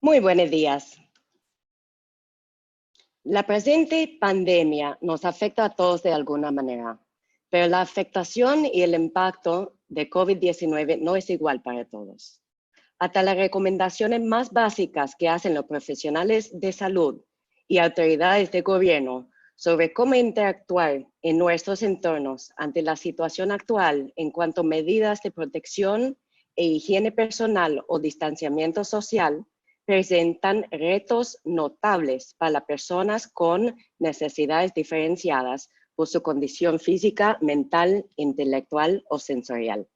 Muy buenos días. La presente pandemia nos afecta a todos de alguna manera, pero la afectación y el impacto de COVID-19 no es igual para todos. Hasta las recomendaciones más básicas que hacen los profesionales de salud y autoridades de gobierno sobre cómo interactuar en nuestros entornos ante la situación actual en cuanto a medidas de protección e higiene personal o distanciamiento social, presentan retos notables para las personas con necesidades diferenciadas por su condición física, mental, intelectual o sensorial.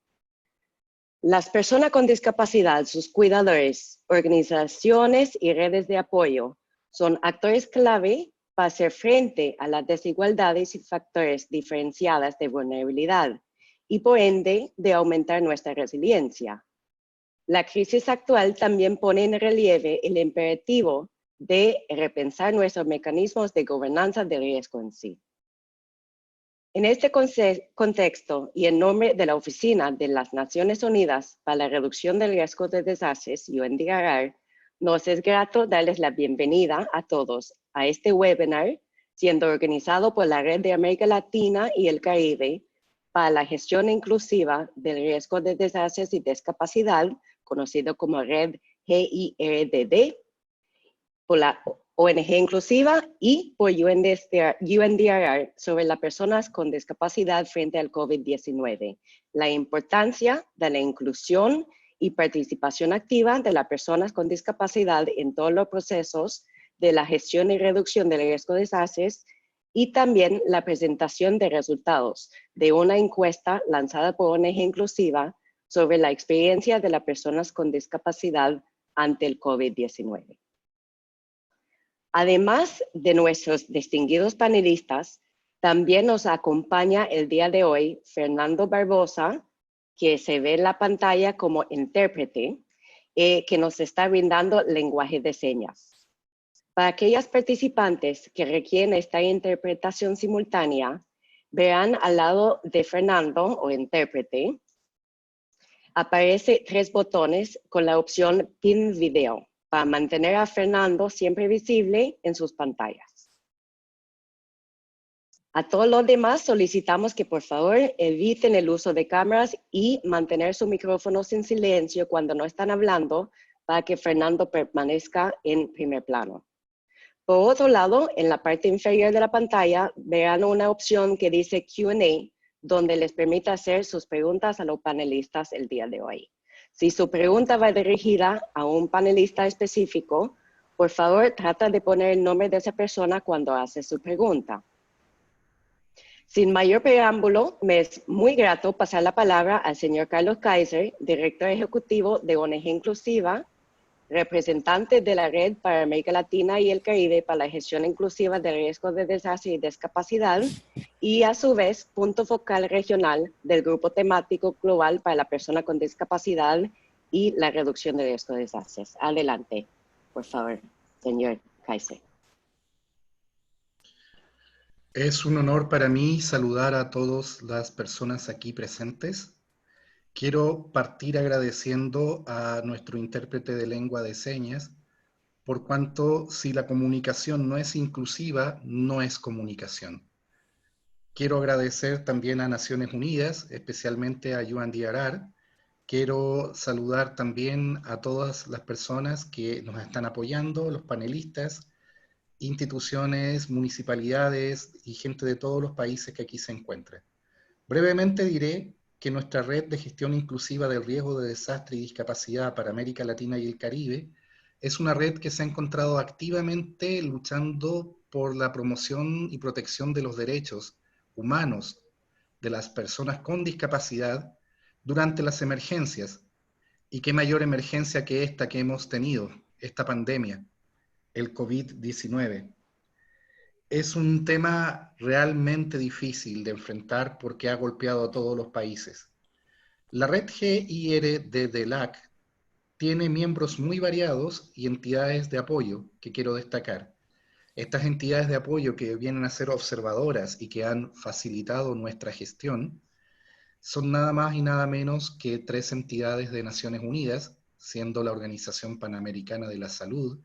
Las personas con discapacidad, sus cuidadores, organizaciones y redes de apoyo son actores clave para hacer frente a las desigualdades y factores diferenciados de vulnerabilidad y por ende de aumentar nuestra resiliencia. La crisis actual también pone en relieve el imperativo de repensar nuestros mecanismos de gobernanza de riesgo en sí. En este contexto y en nombre de la Oficina de las Naciones Unidas para la Reducción del Riesgo de Desastres, UNDRR, nos es grato darles la bienvenida a todos a este webinar, siendo organizado por la Red de América Latina y el Caribe para la Gestión Inclusiva del Riesgo de Desastres y Discapacidad, conocido como Red GIRDD, por la ONG Inclusiva y por UNDRR sobre las personas con discapacidad frente al COVID-19, la importancia de la inclusión y participación activa de las personas con discapacidad en todos los procesos de la gestión y reducción del riesgo de desastres y también la presentación de resultados de una encuesta lanzada por ONG Inclusiva sobre la experiencia de las personas con discapacidad ante el COVID-19. Además de nuestros distinguidos panelistas, también nos acompaña el día de hoy Fernando Barbosa, que se ve en la pantalla como intérprete, que nos está brindando lenguaje de señas. Para aquellas participantes que requieren esta interpretación simultánea, verán al lado de Fernando o intérprete, aparece 3 botones con la opción Pin Video para mantener a Fernando siempre visible en sus pantallas. A todos los demás solicitamos que por favor eviten el uso de cámaras y mantener su micrófono en silencio cuando no están hablando para que Fernando permanezca en primer plano. Por otro lado, en la parte inferior de la pantalla verán una opción que dice Q&A, donde les permite hacer sus preguntas a los panelistas el día de hoy. Si su pregunta va dirigida a un panelista específico, por favor, trata de poner el nombre de esa persona cuando hace su pregunta. Sin mayor preámbulo, me es muy grato pasar la palabra al señor Carlos Kaiser, director ejecutivo de ONG Inclusiva, representante de la Red para América Latina y el Caribe para la Gestión Inclusiva de Riesgos de Desastre y Discapacidad, y a su vez punto focal regional del Grupo Temático Global para la Persona con Discapacidad y la Reducción de Riesgo de Desastres. Adelante, por favor, señor Kaiser. Es un honor para mí saludar a todas las personas aquí presentes. Quiero partir agradeciendo a nuestro intérprete de lengua de señas, por cuanto si la comunicación no es inclusiva, no es comunicación. Quiero agradecer también a Naciones Unidas, especialmente a UNDRR. Quiero saludar también a todas las personas que nos están apoyando, los panelistas, instituciones, municipalidades y gente de todos los países que aquí se encuentran. Brevemente diré que nuestra red de gestión inclusiva del riesgo de desastre y discapacidad para América Latina y el Caribe es una red que se ha encontrado activamente luchando por la promoción y protección de los derechos humanos de las personas con discapacidad durante las emergencias. Y qué mayor emergencia que esta que hemos tenido, esta pandemia, el COVID-19. Es un tema realmente difícil de enfrentar porque ha golpeado a todos los países. La red GIRDD-LAC tiene miembros muy variados y entidades de apoyo que quiero destacar. Estas entidades de apoyo que vienen a ser observadoras y que han facilitado nuestra gestión son nada más y nada menos que 3 entidades de Naciones Unidas, siendo la Organización Panamericana de la Salud,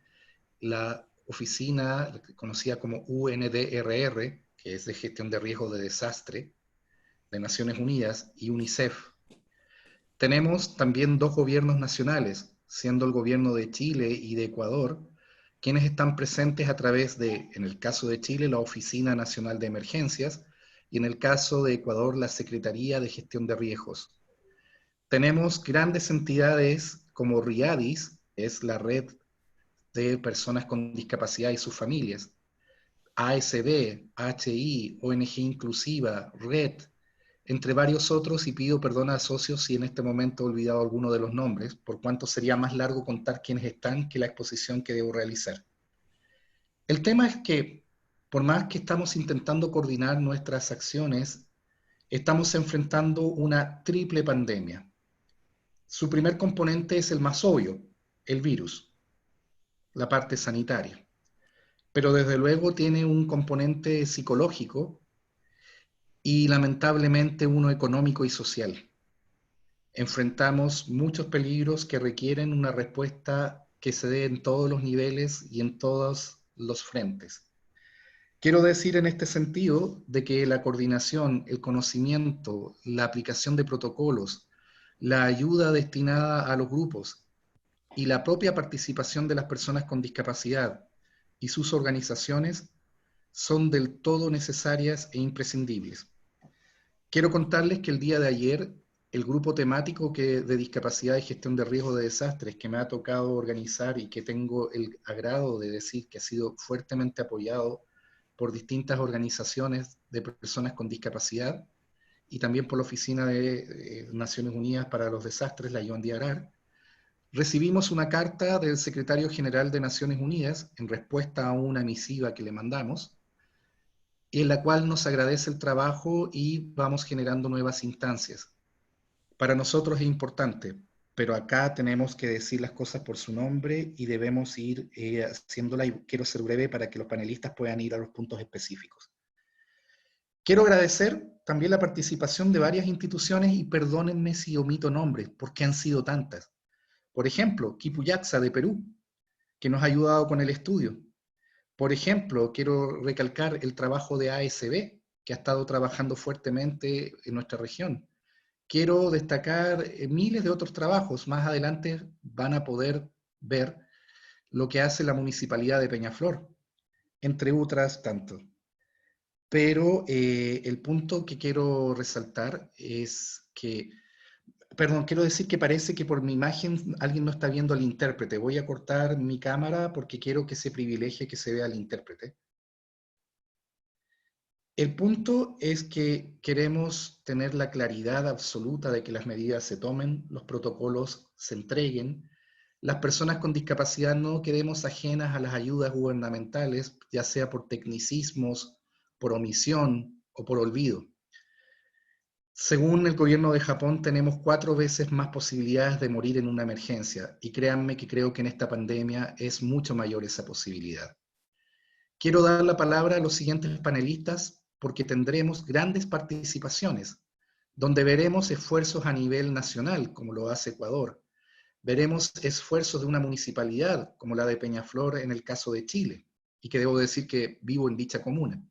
la oficina conocida como UNDRR, que es de Gestión de Riesgo de Desastre, de Naciones Unidas, y UNICEF. Tenemos también dos gobiernos nacionales, siendo el gobierno de Chile y de Ecuador, quienes están presentes a través de, en el caso de Chile, la Oficina Nacional de Emergencias, y en el caso de Ecuador, la Secretaría de Gestión de Riesgos. Tenemos grandes entidades como RIADIS, es la red de personas con discapacidad y sus familias, ASB, HI, ONG Inclusiva, RED, entre varios otros, y pido perdón a socios si en este momento he olvidado alguno de los nombres, por cuanto sería más largo contar quiénes están que la exposición que debo realizar. El tema es que, por más que estamos intentando coordinar nuestras acciones, estamos enfrentando una triple pandemia. Su primer componente es el más obvio, el virus, la parte sanitaria. Pero desde luego tiene un componente psicológico y lamentablemente uno económico y social. Enfrentamos muchos peligros que requieren una respuesta que se dé en todos los niveles y en todos los frentes. Quiero decir en este sentido de que la coordinación, el conocimiento, la aplicación de protocolos, la ayuda destinada a los grupos y la propia participación de las personas con discapacidad y sus organizaciones son del todo necesarias e imprescindibles. Quiero contarles que el día de ayer el grupo temático de discapacidad y gestión de riesgo de desastres que me ha tocado organizar y que tengo el agrado de decir que ha sido fuertemente apoyado por distintas organizaciones de personas con discapacidad y también por la Oficina de Naciones Unidas para los Desastres, la UNDRR, recibimos una carta del secretario general de Naciones Unidas en respuesta a una misiva que le mandamos, en la cual nos agradece el trabajo y vamos generando nuevas instancias. Para nosotros es importante, pero acá tenemos que decir las cosas por su nombre y debemos ir haciéndola, y quiero ser breve para que los panelistas puedan ir a los puntos específicos. Quiero agradecer también la participación de varias instituciones y perdónenme si omito nombres, porque han sido tantas. Por ejemplo, Kipuyaxa de Perú, que nos ha ayudado con el estudio. Por ejemplo, quiero recalcar el trabajo de ASB, que ha estado trabajando fuertemente en nuestra región. Quiero destacar miles de otros trabajos. Más adelante van a poder ver lo que hace la Municipalidad de Peñaflor, entre otras tanto. Pero el punto que quiero resaltar es que, perdón, quiero decir que parece que por mi imagen alguien no está viendo al intérprete. Voy a cortar mi cámara porque quiero que se privilegie que se vea al intérprete. El punto es que queremos tener la claridad absoluta de que las medidas se tomen, los protocolos se entreguen. Las personas con discapacidad no quedemos ajenas a las ayudas gubernamentales, ya sea por tecnicismos, por omisión o por olvido. Según el gobierno de Japón, tenemos 4 veces más posibilidades de morir en una emergencia, y créanme que creo que en esta pandemia es mucho mayor esa posibilidad. Quiero dar la palabra a los siguientes panelistas porque tendremos grandes participaciones, donde veremos esfuerzos a nivel nacional, como lo hace Ecuador. Veremos esfuerzos de una municipalidad, como la de Peñaflor en el caso de Chile, y que debo decir que vivo en dicha comuna.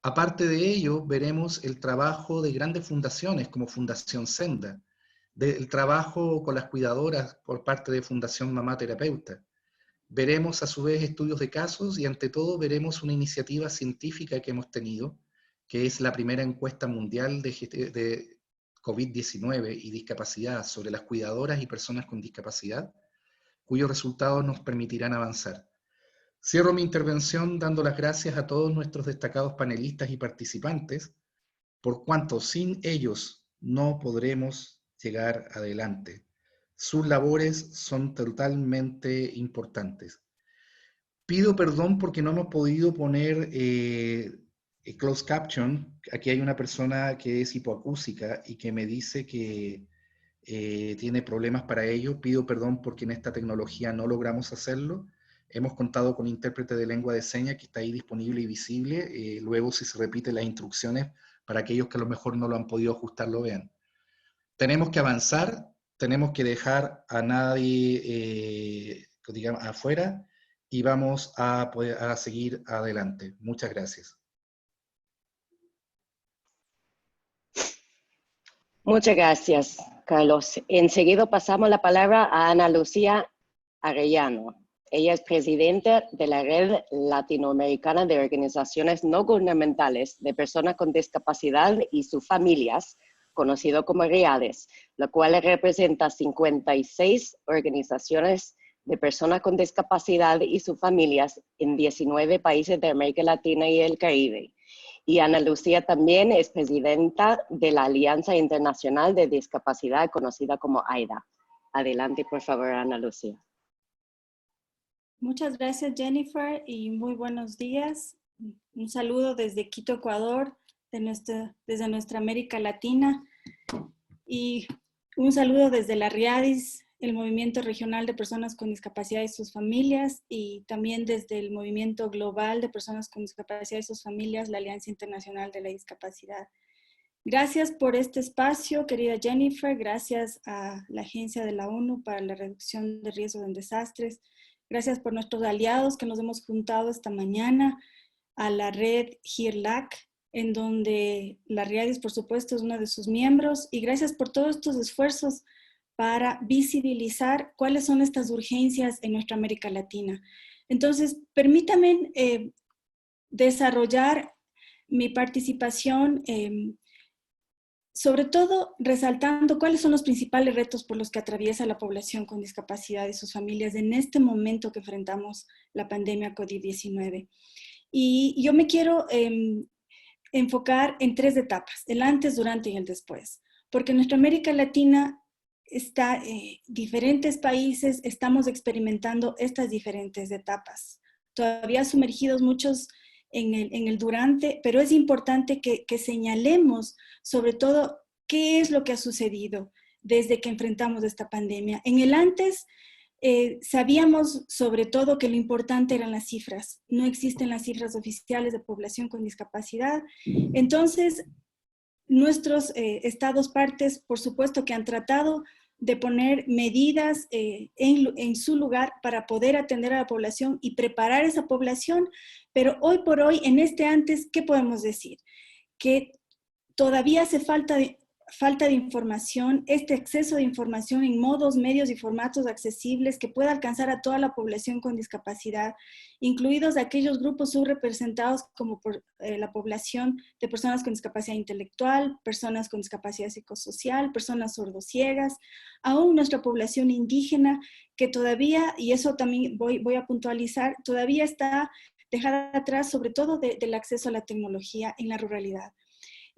Aparte de ello, veremos el trabajo de grandes fundaciones como Fundación Senda, el trabajo con las cuidadoras por parte de Fundación Mamá Terapeuta. Veremos a su vez estudios de casos y ante todo veremos una iniciativa científica que hemos tenido, que es la primera encuesta mundial de COVID-19 y discapacidad sobre las cuidadoras y personas con discapacidad, cuyos resultados nos permitirán avanzar. Cierro mi intervención dando las gracias a todos nuestros destacados panelistas y participantes, por cuanto sin ellos no podremos llegar adelante. Sus labores son totalmente importantes. Pido perdón porque no hemos podido poner closed caption. Aquí hay una persona que es hipoacúsica y que me dice que tiene problemas para ello. Pido perdón porque en esta tecnología no logramos hacerlo. Hemos contado con intérprete de lengua de señas que está ahí disponible y visible. Luego, si se repiten las instrucciones, para aquellos que a lo mejor no lo han podido ajustar, lo vean. Tenemos que avanzar, tenemos que dejar a nadie, digamos, afuera, y vamos a seguir adelante. Muchas gracias. Muchas gracias, Carlos. Enseguida pasamos la palabra a Ana Lucía Arellano. Ella es presidenta de la Red Latinoamericana de Organizaciones No Gubernamentales de Personas con Discapacidad y sus Familias, conocido como RIADES, la cual representa 56 organizaciones de personas con discapacidad y sus familias en 19 países de América Latina y el Caribe. Y Ana Lucía también es presidenta de la Alianza Internacional de Discapacidad, conocida como AIDA. Adelante, por favor, Ana Lucía. Muchas gracias, Jennifer, y muy buenos días. Un saludo desde Quito, Ecuador, desde nuestra América Latina, y un saludo desde la RIADES, el Movimiento Regional de Personas con Discapacidad y sus Familias, y también desde el Movimiento Global de Personas con Discapacidad y sus Familias, la Alianza Internacional de la Discapacidad. Gracias por este espacio, querida Jennifer. Gracias a la Agencia de la ONU para la Reducción de Riesgos en Desastres. Gracias por nuestros aliados que nos hemos juntado esta mañana, a la red HERLAC, en donde la RIADES, por supuesto, es uno de sus miembros. Y gracias por todos estos esfuerzos para visibilizar cuáles son estas urgencias en nuestra América Latina. Entonces, permítame desarrollar mi participación sobre todo resaltando cuáles son los principales retos por los que atraviesa la población con discapacidad y sus familias en este momento que enfrentamos la pandemia COVID-19. Y yo me quiero enfocar en 3 etapas, el antes, durante y el después, porque en nuestra América Latina está, diferentes países estamos experimentando estas diferentes etapas. Todavía sumergidos muchos en el durante, pero es importante que señalemos sobre todo qué es lo que ha sucedido desde que enfrentamos esta pandemia. En el antes, sabíamos sobre todo que lo importante eran las cifras. No existen las cifras oficiales de población con discapacidad. Entonces, nuestros estados partes, por supuesto que han tratado de poner medidas en su lugar para poder atender a la población y preparar a esa población, pero hoy por hoy, en este antes, ¿qué podemos decir? Que todavía hace falta de información, este exceso de información en modos, medios y formatos accesibles que pueda alcanzar a toda la población con discapacidad, incluidos aquellos grupos subrepresentados como por la población de personas con discapacidad intelectual, personas con discapacidad psicosocial, personas sordociegas, aún nuestra población indígena, que todavía, y eso también voy a puntualizar, todavía está dejada atrás, sobre todo del acceso a la tecnología en la ruralidad.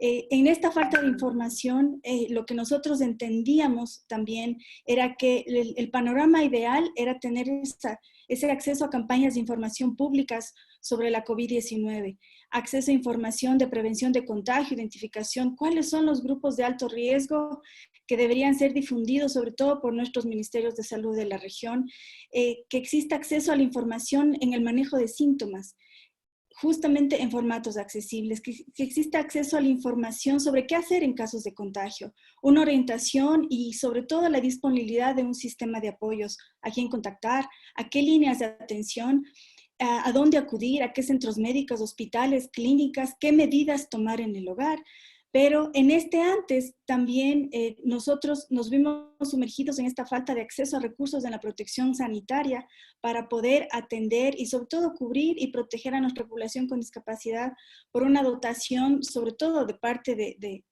En esta falta de información, lo que nosotros entendíamos también era que el panorama ideal era tener ese acceso a campañas de información públicas sobre la COVID-19, acceso a información de prevención de contagio, identificación, cuáles son los grupos de alto riesgo que deberían ser difundidos, sobre todo por nuestros ministerios de salud de la región, que exista acceso a la información en el manejo de síntomas, justamente en formatos accesibles, que exista acceso a la información sobre qué hacer en casos de contagio, una orientación y sobre todo la disponibilidad de un sistema de apoyos, a quién contactar, a qué líneas de atención, a dónde acudir, a qué centros médicos, hospitales, clínicas, qué medidas tomar en el hogar. Pero en este antes también nosotros nos vimos sumergidos en esta falta de acceso a recursos en la protección sanitaria para poder atender y sobre todo cubrir y proteger a nuestra población con discapacidad por una dotación sobre todo de parte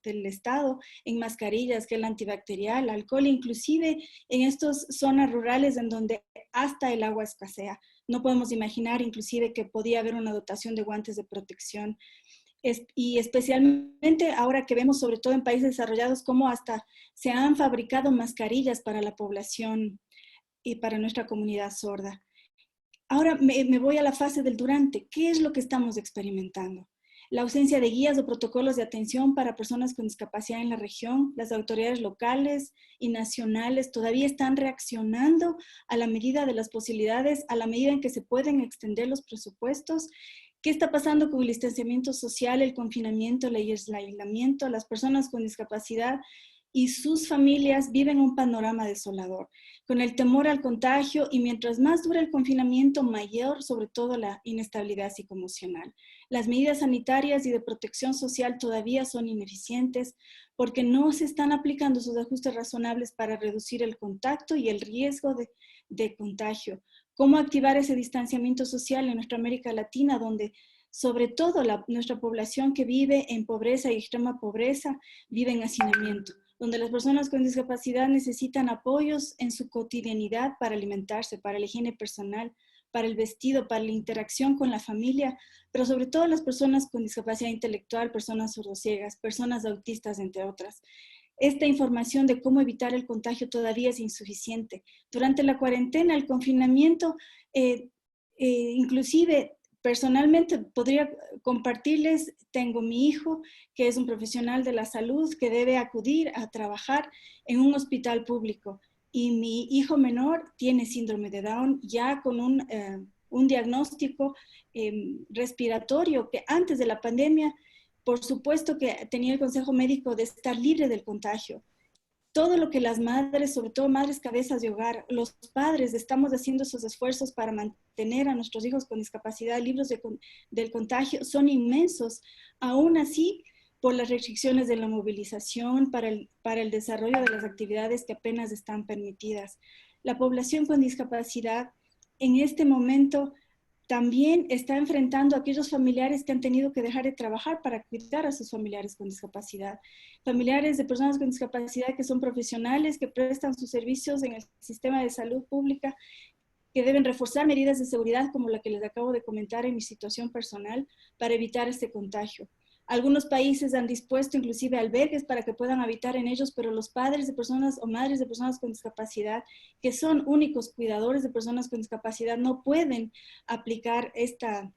del Estado en mascarillas, gel antibacterial, alcohol, inclusive en estas zonas rurales en donde hasta el agua escasea. No podemos imaginar inclusive que podía haber una dotación de guantes de protección. Y especialmente ahora que vemos sobre todo en países desarrollados cómo hasta se han fabricado mascarillas para la población y para nuestra comunidad sorda. Ahora me voy a la fase del durante. ¿Qué es lo que estamos experimentando? La ausencia de guías o protocolos de atención para personas con discapacidad en la región. Las autoridades locales y nacionales todavía están reaccionando a la medida de las posibilidades, a la medida en que se pueden extender los presupuestos. ¿Qué está pasando con el distanciamiento social, el confinamiento, el aislamiento? Las personas con discapacidad y sus familias viven un panorama desolador, con el temor al contagio y mientras más dura el confinamiento, mayor sobre todo la inestabilidad psicoemocional. Las medidas sanitarias y de protección social todavía son ineficientes porque no se están aplicando sus ajustes razonables para reducir el contacto y el riesgo de contagio. ¿Cómo activar ese distanciamiento social en nuestra América Latina, donde sobre todo nuestra población que vive en pobreza y extrema pobreza vive en hacinamiento, donde las personas con discapacidad necesitan apoyos en su cotidianidad para alimentarse, para la higiene personal, para el vestido, para la interacción con la familia, pero sobre todo las personas con discapacidad intelectual, personas sordociegas, personas autistas, entre otras. Esta información de cómo evitar el contagio todavía es insuficiente. Durante la cuarentena, el confinamiento, inclusive personalmente podría compartirles, tengo mi hijo que es un profesional de la salud que debe acudir a trabajar en un hospital público y mi hijo menor tiene síndrome de Down ya con un diagnóstico respiratorio que antes de la pandemia, por supuesto que tenía el consejo médico de estar libre del contagio. Todo lo que las madres, sobre todo madres cabezas de hogar, los padres, estamos haciendo esos esfuerzos para mantener a nuestros hijos con discapacidad libres del contagio son inmensos. Aún así, por las restricciones de la movilización, para el desarrollo de las actividades que apenas están permitidas. La población con discapacidad en este momento también está enfrentando a aquellos familiares que han tenido que dejar de trabajar para cuidar a sus familiares con discapacidad. Familiares de personas con discapacidad que son profesionales, que prestan sus servicios en el sistema de salud pública, que deben reforzar medidas de seguridad como la que les acabo de comentar en mi situación personal para evitar este contagio. Algunos países han dispuesto inclusive albergues para que puedan habitar en ellos, pero los padres de personas o madres de personas con discapacidad, que son únicos cuidadores de personas con discapacidad, no pueden aplicar estas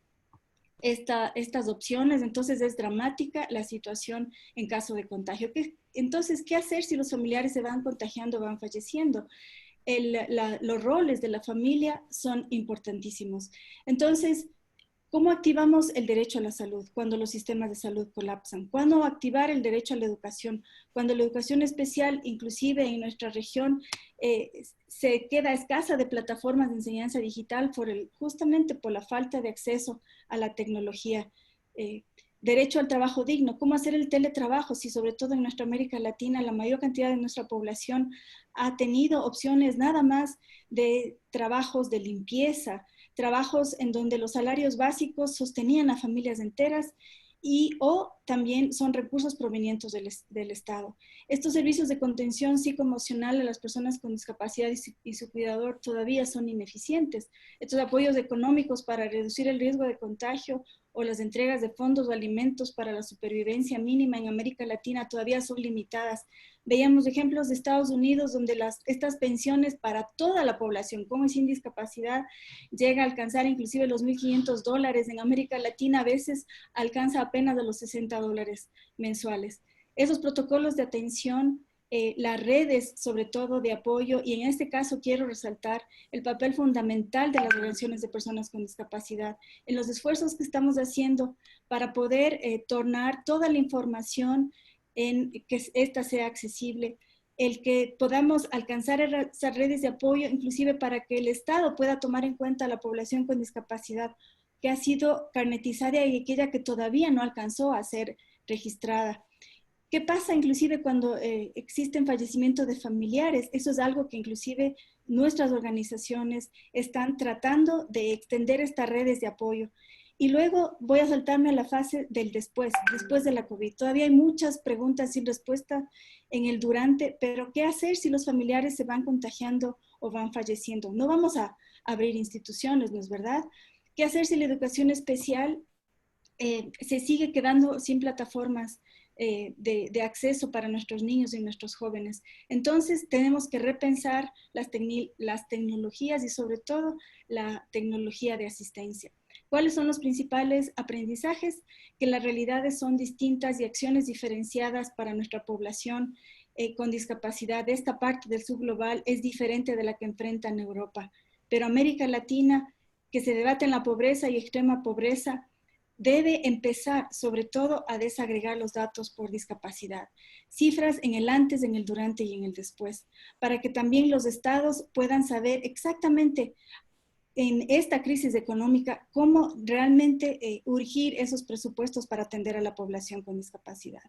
opciones. Entonces es dramática la situación en caso de contagio. Entonces, ¿qué hacer si los familiares se van contagiando o van falleciendo? Los roles de la familia son importantísimos. Entonces, ¿cómo activamos el derecho a la salud cuando los sistemas de salud colapsan? ¿Cuándo activar el derecho a la educación? Cuando la educación especial, inclusive en nuestra región, se queda escasa de plataformas de enseñanza digital justamente por la falta de acceso a la tecnología. Derecho al trabajo digno. ¿Cómo hacer el teletrabajo si sobre todo en nuestra América Latina la mayor cantidad de nuestra población ha tenido opciones nada más de trabajos de limpieza, trabajos en donde los salarios básicos sostenían a familias enteras o también son recursos provenientes del Estado. Estos servicios de contención psicoemocional a las personas con discapacidad y su cuidador todavía son ineficientes. Estos apoyos económicos para reducir el riesgo de contagio o las entregas de fondos o alimentos para la supervivencia mínima en América Latina todavía son limitadas. Veíamos ejemplos de Estados Unidos donde estas pensiones para toda la población con y sin discapacidad llega a alcanzar inclusive los $1,500. En América Latina a veces alcanza apenas de los $60 mensuales. Esos protocolos de atención, las redes sobre todo de apoyo, y en este caso quiero resaltar el papel fundamental de las organizaciones de personas con discapacidad en los esfuerzos que estamos haciendo para poder tornar toda la información en que esta sea accesible, el que podamos alcanzar esas redes de apoyo, inclusive para que el Estado pueda tomar en cuenta a la población con discapacidad que ha sido carnetizada y aquella que todavía no alcanzó a ser registrada. ¿Qué pasa inclusive cuando existen fallecimientos de familiares? Eso es algo que inclusive nuestras organizaciones están tratando de extender estas redes de apoyo. Y luego voy a saltarme a la fase del después de la COVID. Todavía hay muchas preguntas sin respuesta en el durante, pero ¿qué hacer si los familiares se van contagiando o van falleciendo? No vamos a abrir instituciones, ¿no es verdad? ¿Qué hacer si la educación especial se sigue quedando sin plataformas de acceso para nuestros niños y nuestros jóvenes? Entonces tenemos que repensar las tecnologías y sobre todo la tecnología de asistencia. ¿Cuáles son los principales aprendizajes? Que las realidades son distintas y acciones diferenciadas para nuestra población con discapacidad. Esta parte del subglobal es diferente de la que enfrenta en Europa. Pero América Latina, que se debate en la pobreza y extrema pobreza, debe empezar sobre todo a desagregar los datos por discapacidad, cifras en el antes, en el durante y en el después, para que también los estados puedan saber exactamente en esta crisis económica cómo realmente urgir esos presupuestos para atender a la población con discapacidad.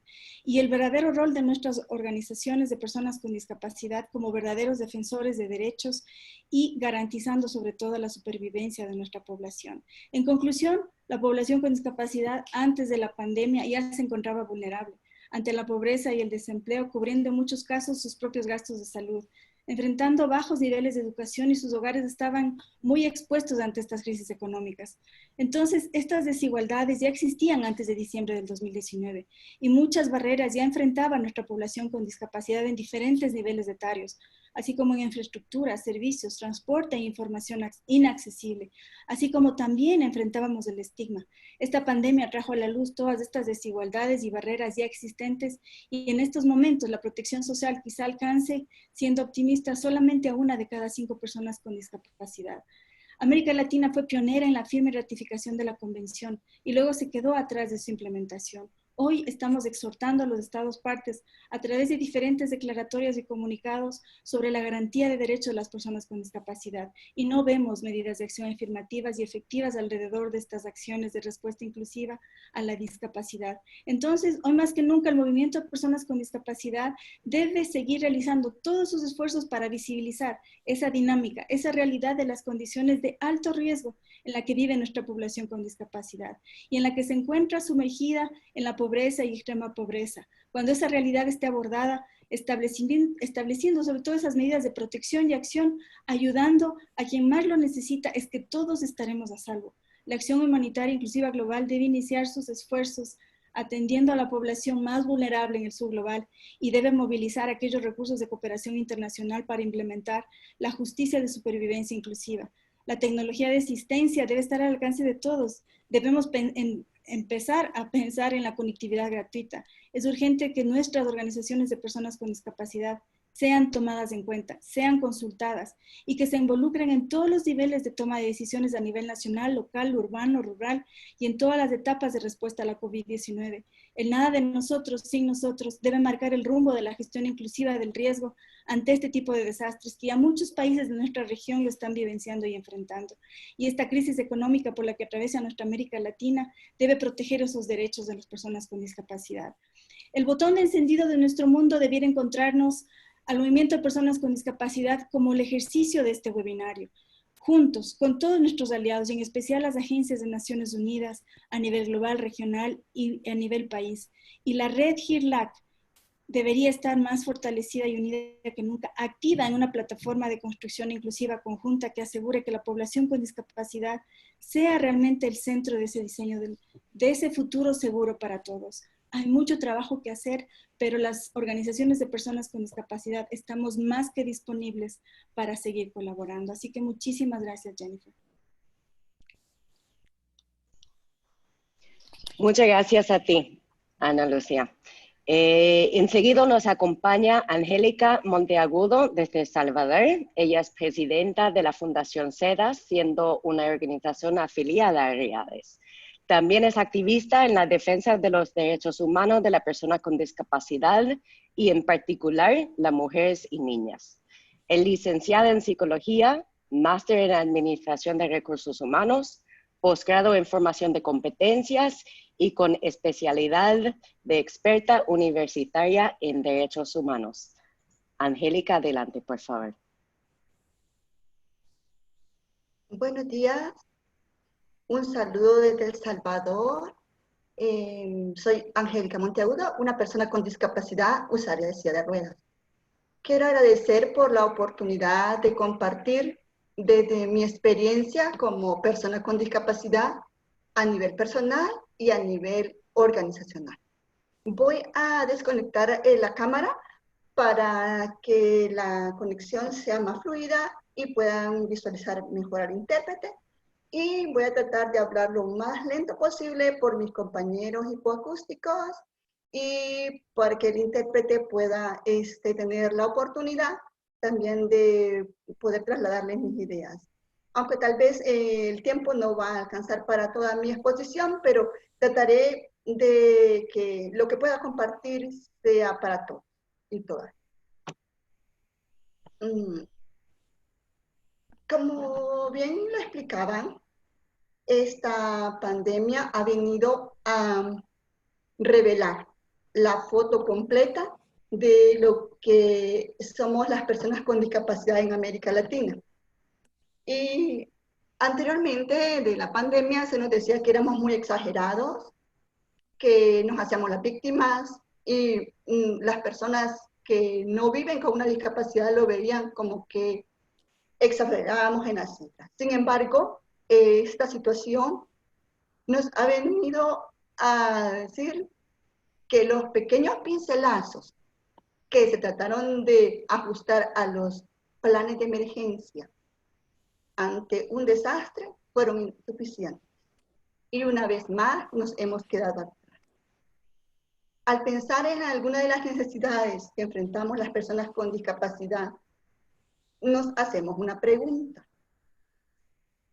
Y el verdadero rol de nuestras organizaciones de personas con discapacidad como verdaderos defensores de derechos y garantizando sobre todo la supervivencia de nuestra población. En conclusión, la población con discapacidad antes de la pandemia ya se encontraba vulnerable ante la pobreza y el desempleo, cubriendo en muchos casos sus propios gastos de salud, enfrentando bajos niveles de educación y sus hogares estaban muy expuestos ante estas crisis económicas. Entonces, estas desigualdades ya existían antes de diciembre del 2019 y muchas barreras ya enfrentaban nuestra población con discapacidad en diferentes niveles etarios, así como en infraestructura, servicios, transporte e información inaccesible, así como también enfrentábamos el estigma. Esta pandemia trajo a la luz todas estas desigualdades y barreras ya existentes y en estos momentos la protección social quizá alcance, siendo optimista, solamente a 1 de cada 5 personas con discapacidad. América Latina fue pionera en la firme ratificación de la convención y luego se quedó atrás de su implementación. Hoy estamos exhortando a los Estados partes a través de diferentes declaratorias y comunicados sobre la garantía de derechos de las personas con discapacidad y no vemos medidas de acción afirmativas y efectivas alrededor de estas acciones de respuesta inclusiva a la discapacidad. Entonces, hoy más que nunca el movimiento de personas con discapacidad debe seguir realizando todos sus esfuerzos para visibilizar esa dinámica, esa realidad de las condiciones de alto riesgo en la que vive nuestra población con discapacidad y en la que se encuentra sumergida en la pobreza y extrema pobreza. Cuando esa realidad esté abordada, estableciendo sobre todo esas medidas de protección y acción, ayudando a quien más lo necesita, es que todos estaremos a salvo. La acción humanitaria inclusiva global debe iniciar sus esfuerzos atendiendo a la población más vulnerable en el sur global y debe movilizar aquellos recursos de cooperación internacional para implementar la justicia de supervivencia inclusiva. La tecnología de asistencia debe estar al alcance de todos. Debemos empezar a pensar en la conectividad gratuita. Es urgente que nuestras organizaciones de personas con discapacidad sean tomadas en cuenta, sean consultadas y que se involucren en todos los niveles de toma de decisiones a nivel nacional, local, urbano, rural y en todas las etapas de respuesta a la COVID-19. El nada de nosotros, sin nosotros, debe marcar el rumbo de la gestión inclusiva del riesgo ante este tipo de desastres que ya muchos países de nuestra región lo están vivenciando y enfrentando. Y esta crisis económica por la que atraviesa nuestra América Latina debe proteger esos derechos de las personas con discapacidad. El botón de encendido de nuestro mundo debiera encontrarnos al movimiento de personas con discapacidad como el ejercicio de este webinario, juntos, con todos nuestros aliados, y en especial las agencias de Naciones Unidas a nivel global, regional y a nivel país. Y la red HERLAC debería estar más fortalecida y unida que nunca, activa en una plataforma de construcción inclusiva conjunta que asegure que la población con discapacidad sea realmente el centro de ese diseño, de ese futuro seguro para todos. Hay mucho trabajo que hacer, pero las organizaciones de personas con discapacidad estamos más que disponibles para seguir colaborando. Así que muchísimas gracias, Jennifer. Muchas gracias a ti, Ana Lucía. Enseguida nos acompaña Angélica Monteagudo desde El Salvador. Ella es presidenta de la Fundación SEDAS, siendo una organización afiliada a RIADES. También es activista en la defensa de los derechos humanos de las personas con discapacidad y en particular las mujeres y niñas. Es licenciada en Psicología, máster en Administración de Recursos Humanos, posgrado en Formación de Competencias y con especialidad de experta universitaria en Derechos Humanos. Angélica, adelante, por favor. Buenos días. Un saludo desde El Salvador. Soy Angélica Monteagudo, una persona con discapacidad usuaria de silla de ruedas. Quiero agradecer por la oportunidad de compartir desde mi experiencia como persona con discapacidad a nivel personal y a nivel organizacional. Voy a desconectar la cámara para que la conexión sea más fluida y puedan visualizar mejor al intérprete. Y voy a tratar de hablar lo más lento posible por mis compañeros hipoacústicos y para que el intérprete pueda tener la oportunidad también de poder trasladarles mis ideas. aunque tal vez el tiempo no va a alcanzar para toda mi exposición, pero trataré de que lo que pueda compartir sea para todos y todas. Como bien lo explicaban, esta pandemia ha venido a revelar la foto completa de lo que somos las personas con discapacidad en América Latina. Y anteriormente de la pandemia se nos decía que éramos muy exagerados, que nos hacíamos las víctimas y las personas que no viven con una discapacidad lo veían como que exagerábamos en las cifras. Sin embargo, esta situación nos ha venido a decir que los pequeños pincelazos que se trataron de ajustar a los planes de emergencia ante un desastre fueron insuficientes. Y una vez más nos hemos quedado atrás. Al pensar en alguna de las necesidades que enfrentamos las personas con discapacidad, nos hacemos una pregunta.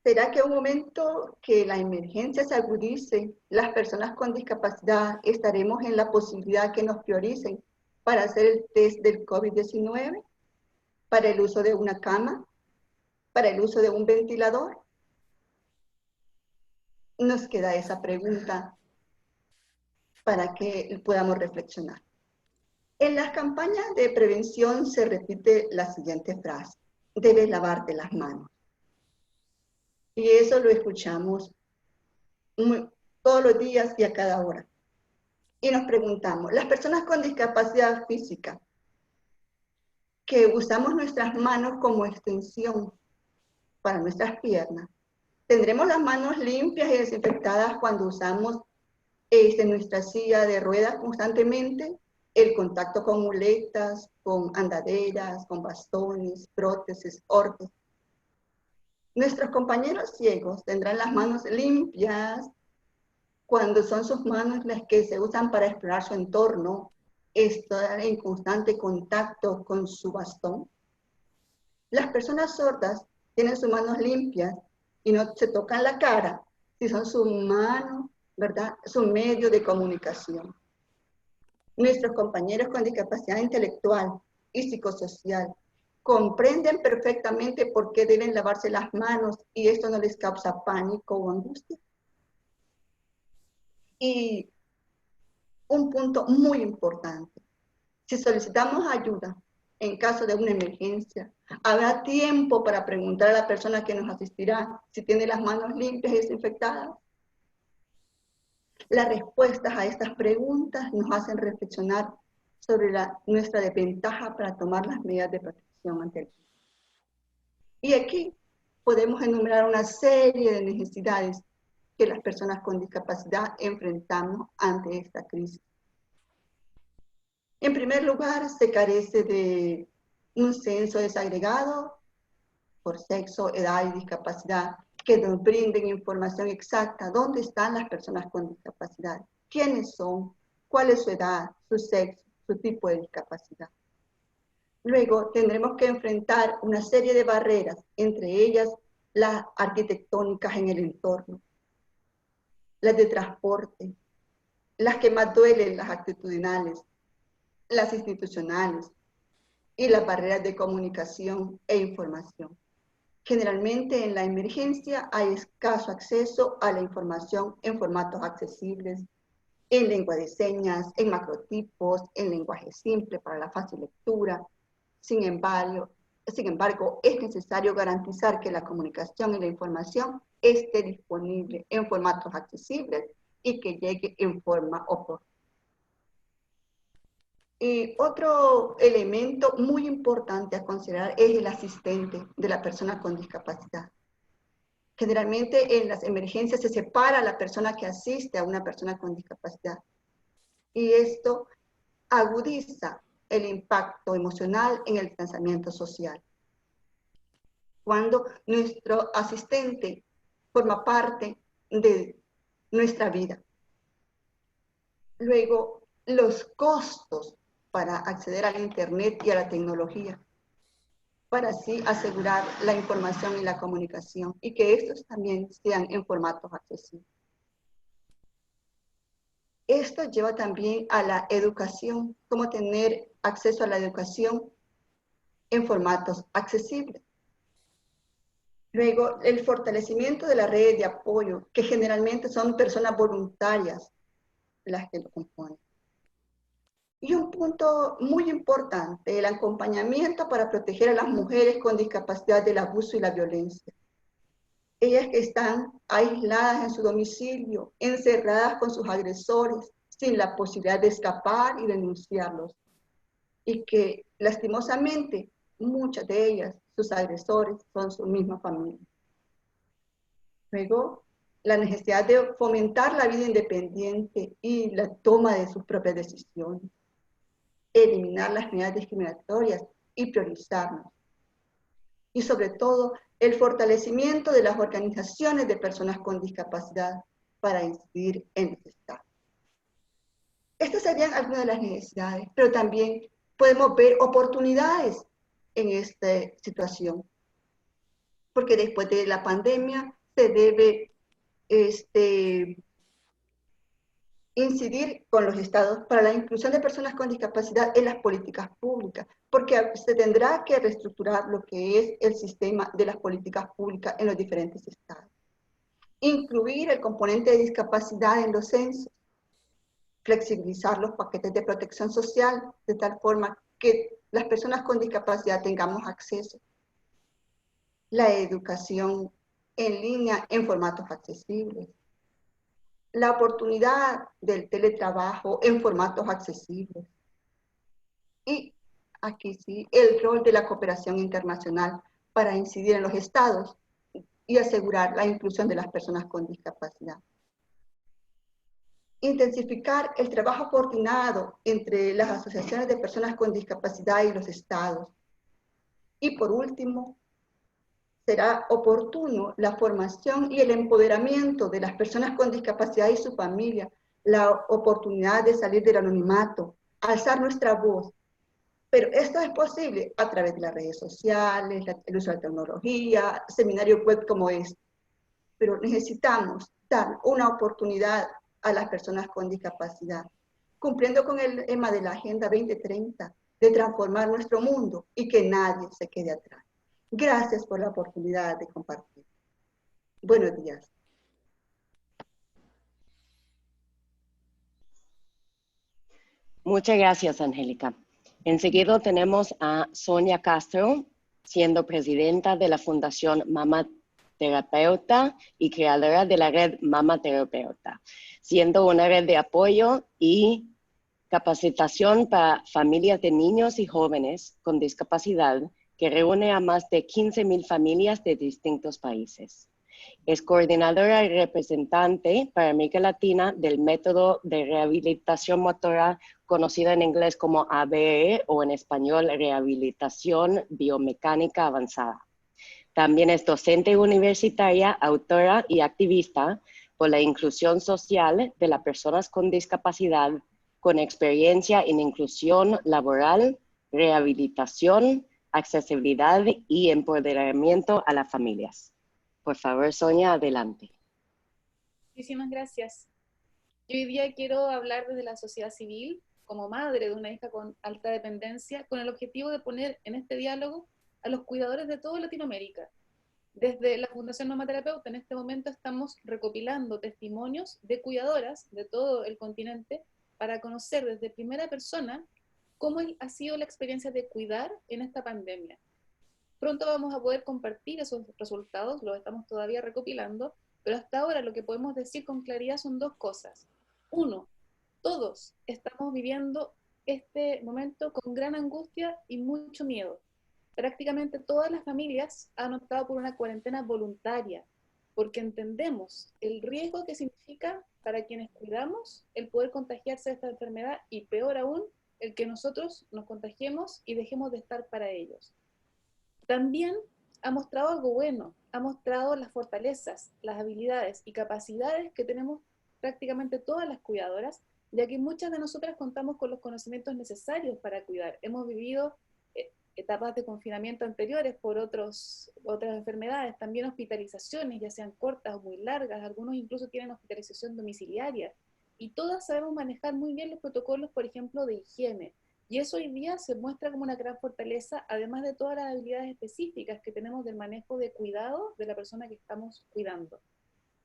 ¿Será que un momento que la emergencia se agudice, las personas con discapacidad estaremos en la posibilidad que nos prioricen para hacer el test del COVID-19, para el uso de una cama, para el uso de un ventilador? Nos queda esa pregunta para que podamos reflexionar. En las campañas de prevención se repite la siguiente frase: debes lavarte las manos. Y eso lo escuchamos todos los días y a cada hora. Y nos preguntamos, las personas con discapacidad física, que usamos nuestras manos como extensión para nuestras piernas, ¿tendremos las manos limpias y desinfectadas cuando usamos nuestra silla de ruedas constantemente? El contacto con muletas, con andaderas, con bastones, prótesis, órtesis. Nuestros compañeros ciegos tendrán las manos limpias cuando son sus manos las que se usan para explorar su entorno, estar en constante contacto con su bastón. Las personas sordas tienen sus manos limpias y no se tocan la cara si son sus manos, ¿verdad?, su medio de comunicación. Nuestros compañeros con discapacidad intelectual y psicosocial comprenden perfectamente por qué deben lavarse las manos y esto no les causa pánico o angustia. Y un punto muy importante: si solicitamos ayuda en caso de una emergencia, ¿habrá tiempo para preguntar a la persona que nos asistirá si tiene las manos limpias y desinfectadas? Las respuestas a estas preguntas nos hacen reflexionar sobre nuestra desventaja para tomar las medidas de protección ante el virus. Y aquí podemos enumerar una serie de necesidades que las personas con discapacidad enfrentamos ante esta crisis. En primer lugar, se carece de un censo desagregado por sexo, edad y discapacidad que nos brinden información exacta dónde están las personas con discapacidad, quiénes son, cuál es su edad, su sexo, su tipo de discapacidad. Luego tendremos que enfrentar una serie de barreras, entre ellas las arquitectónicas en el entorno, las de transporte, las que más duelen, las actitudinales, las institucionales y las barreras de comunicación e información. Generalmente en la emergencia hay escaso acceso a la información en formatos accesibles, en lengua de señas, en macrotipos, en lenguaje simple para la fácil lectura. Sin embargo, es necesario garantizar que la comunicación y la información esté disponible en formatos accesibles y que llegue en forma oportuna. Y otro elemento muy importante a considerar es el asistente de la persona con discapacidad. Generalmente en las emergencias se separa a la persona que asiste a una persona con discapacidad. Y esto agudiza el impacto emocional en el distanciamiento social. Cuando nuestro asistente forma parte de nuestra vida. Luego, los costos para acceder al Internet y a la tecnología. para así asegurar la información y la comunicación y que estos también sean en formatos accesibles. Esto lleva también a la educación, cómo tener acceso a la educación en formatos accesibles. Luego, el fortalecimiento de las redes de apoyo, que generalmente son personas voluntarias las que lo componen. Y un punto muy importante, el acompañamiento para proteger a las mujeres con discapacidad del abuso y la violencia. Ellas que están aisladas en su domicilio, encerradas con sus agresores, sin la posibilidad de escapar y denunciarlos. Y que lastimosamente muchas de ellas, sus agresores, son su misma familia. Luego, la necesidad de fomentar la vida independiente y la toma de sus propias decisiones. Eliminar las medidas discriminatorias y priorizarnos. Y sobre todo, el fortalecimiento de las organizaciones de personas con discapacidad para incidir en los estados. Estas serían algunas de las necesidades, pero también podemos ver oportunidades en esta situación, porque después de la pandemia se debe incidir con los estados para la inclusión de personas con discapacidad en las políticas públicas, porque se tendrá que reestructurar lo que es el sistema de las políticas públicas en los diferentes estados. Incluir el componente de discapacidad en los censos, flexibilizar los paquetes de protección social de tal forma que las personas con discapacidad tengamos acceso. La educación en línea en formatos accesibles. La oportunidad del teletrabajo en formatos accesibles. Y aquí sí, el rol de la cooperación internacional para incidir en los estados y asegurar la inclusión de las personas con discapacidad. Intensificar el trabajo coordinado entre las asociaciones de personas con discapacidad y los estados. Y por último, será oportuno la formación y el empoderamiento de las personas con discapacidad y su familia, la oportunidad de salir del anonimato, alzar nuestra voz. Pero esto es posible a través de las redes sociales, el uso de la tecnología, seminarios web como este. Pero necesitamos dar una oportunidad a las personas con discapacidad, cumpliendo con el lema de la Agenda 2030, de transformar nuestro mundo y que nadie se quede atrás. Gracias por la oportunidad de compartir. Buenos días. Muchas gracias, Angélica. Enseguida tenemos a Sonia Castro, siendo presidenta de la Fundación Mama Terapeuta y creadora de la red Mama Terapeuta, siendo una red de apoyo y capacitación para familias de niños y jóvenes con discapacidad que reúne a más de 15,000 familias de distintos países. Es coordinadora y representante para América Latina del método de rehabilitación motora conocida en inglés como ABE o en español Rehabilitación Biomecánica Avanzada. También es docente universitaria, autora y activista por la inclusión social de las personas con discapacidad con experiencia en inclusión laboral, rehabilitación, accesibilidad y empoderamiento a las familias. Por favor, Sonia, adelante. Muchísimas gracias. Yo hoy día quiero hablar desde la sociedad civil, como madre de una hija con alta dependencia, con el objetivo de poner en este diálogo a los cuidadores de toda Latinoamérica. Desde la Fundación Mama Terapeuta, en este momento estamos recopilando testimonios de cuidadoras de todo el continente para conocer desde primera persona cómo ha sido la experiencia de cuidar en esta pandemia. Pronto vamos a poder compartir esos resultados, los estamos todavía recopilando, pero hasta ahora lo que podemos decir con claridad son dos cosas. Uno, todos estamos viviendo este momento con gran angustia y mucho miedo. Prácticamente todas las familias han optado por una cuarentena voluntaria, porque entendemos el riesgo que significa para quienes cuidamos el poder contagiarse de esta enfermedad y peor aún, el que nosotros nos contagiemos y dejemos de estar para ellos. También ha mostrado algo bueno, ha mostrado las fortalezas, las habilidades y capacidades que tenemos prácticamente todas las cuidadoras, ya que muchas de nosotras contamos con los conocimientos necesarios para cuidar. Hemos vivido etapas de confinamiento anteriores por otras enfermedades, también hospitalizaciones, ya sean cortas o muy largas, algunos incluso tienen hospitalización domiciliaria, y todas sabemos manejar muy bien los protocolos, por ejemplo, de higiene, y eso hoy día se muestra como una gran fortaleza, además de todas las habilidades específicas que tenemos del manejo de cuidado de la persona que estamos cuidando.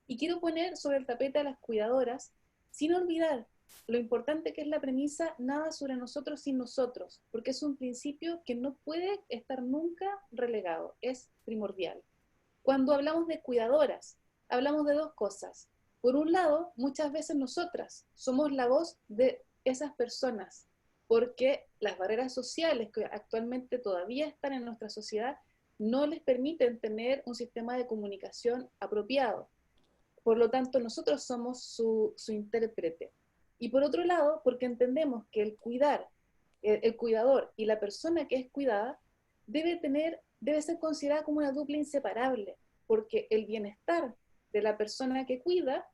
Y quiero poner sobre el tapete a las cuidadoras, sin olvidar lo importante que es la premisa, nada sobre nosotros sin nosotros, porque es un principio que no puede estar nunca relegado, es primordial. Cuando hablamos de cuidadoras, hablamos de dos cosas. Por un lado, muchas veces nosotras somos la voz de esas personas, porque las barreras sociales que actualmente todavía están en nuestra sociedad no les permiten tener un sistema de comunicación apropiado. Por lo tanto, nosotros somos su intérprete. Y por otro lado, porque entendemos que el cuidador y la persona que es cuidada debe ser considerada como una dupla inseparable, porque el bienestar de la persona que cuida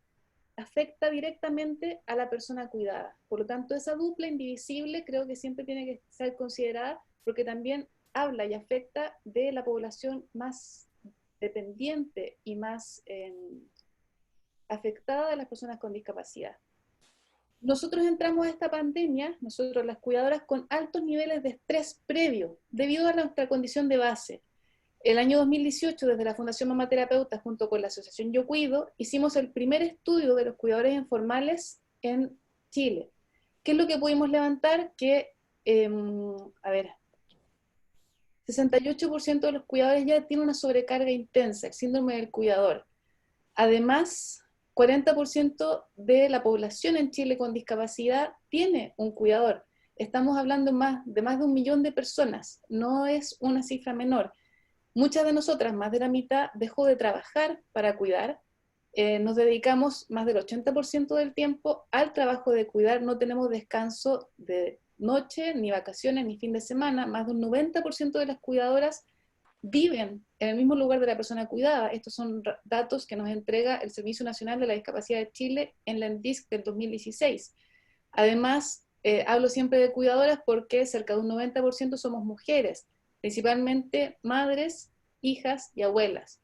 afecta directamente a la persona cuidada. Por lo tanto, esa dupla indivisible creo que siempre tiene que ser considerada, porque también habla y afecta de la población más dependiente y más afectada de las personas con discapacidad. Nosotros entramos a esta pandemia, nosotros las cuidadoras, con altos niveles de estrés previo, debido a nuestra condición de base. El año 2018, desde la Fundación Mamá Terapeuta, junto con la Asociación Yo Cuido, hicimos el primer estudio de los cuidadores informales en Chile. ¿Qué es lo que pudimos levantar? Que, 68% de los cuidadores ya tienen una sobrecarga intensa, el síndrome del cuidador. Además, 40% de la población en Chile con discapacidad tiene un cuidador. Estamos hablando de más de 1 millón de personas, no es una cifra menor. Muchas de nosotras, más de la mitad, dejó de trabajar para cuidar. Nos dedicamos más del 80% del tiempo al trabajo de cuidar, no tenemos descanso de noche, ni vacaciones, ni fin de semana. Más de un 90% de las cuidadoras viven en el mismo lugar de la persona cuidada. Estos son datos que nos entrega el Servicio Nacional de la Discapacidad de Chile en la ENDISC del 2016. Además, hablo siempre de cuidadoras porque cerca de un 90% somos mujeres, principalmente madres, hijas y abuelas.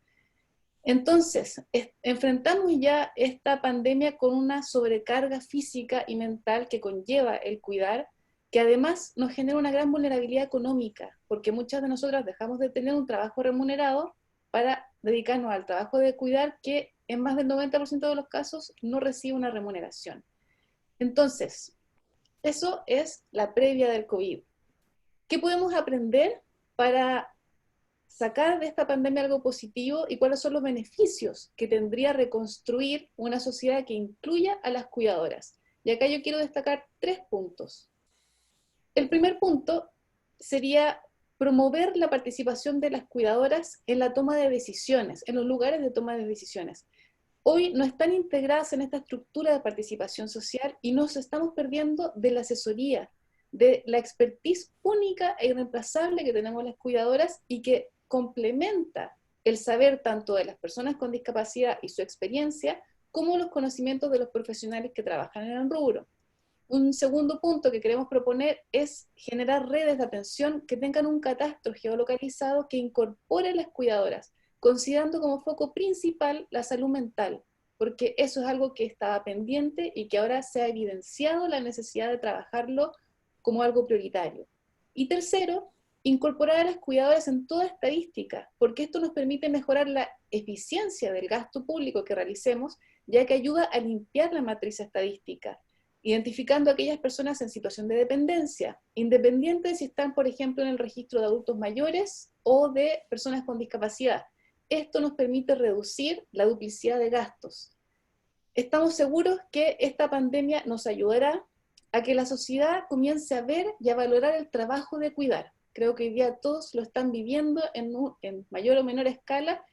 Entonces, enfrentamos ya esta pandemia con una sobrecarga física y mental que conlleva el cuidar, que además nos genera una gran vulnerabilidad económica, porque muchas de nosotras dejamos de tener un trabajo remunerado para dedicarnos al trabajo de cuidar, que en más del 90% de los casos no recibe una remuneración. Entonces, eso es la previa del COVID. ¿Qué podemos aprender para sacar de esta pandemia algo positivo y cuáles son los beneficios que tendría reconstruir una sociedad que incluya a las cuidadoras? Y acá yo quiero destacar 3 puntos. El primer punto sería promover la participación de las cuidadoras en la toma de decisiones, en los lugares de toma de decisiones. Hoy no están integradas en esta estructura de participación social y nos estamos perdiendo de la asesoría, de la expertise única e irreemplazable que tenemos las cuidadoras y que complementa el saber tanto de las personas con discapacidad y su experiencia, como los conocimientos de los profesionales que trabajan en el rubro. Un segundo punto que queremos proponer es generar redes de atención que tengan un catastro geolocalizado que incorpore a las cuidadoras, considerando como foco principal la salud mental, porque eso es algo que estaba pendiente y que ahora se ha evidenciado la necesidad de trabajarlo como algo prioritario. Y tercero, incorporar a las cuidadoras en toda estadística, porque esto nos permite mejorar la eficiencia del gasto público que realicemos, ya que ayuda a limpiar la matriz estadística, identificando a aquellas personas en situación de dependencia, independiente de si están, por ejemplo, en el registro de adultos mayores o de personas con discapacidad. Esto nos permite reducir la duplicidad de gastos. Estamos seguros que esta pandemia nos ayudará a que la sociedad comience a ver y a valorar el trabajo de cuidar. Creo que hoy día todos lo están viviendo en mayor o menor escala,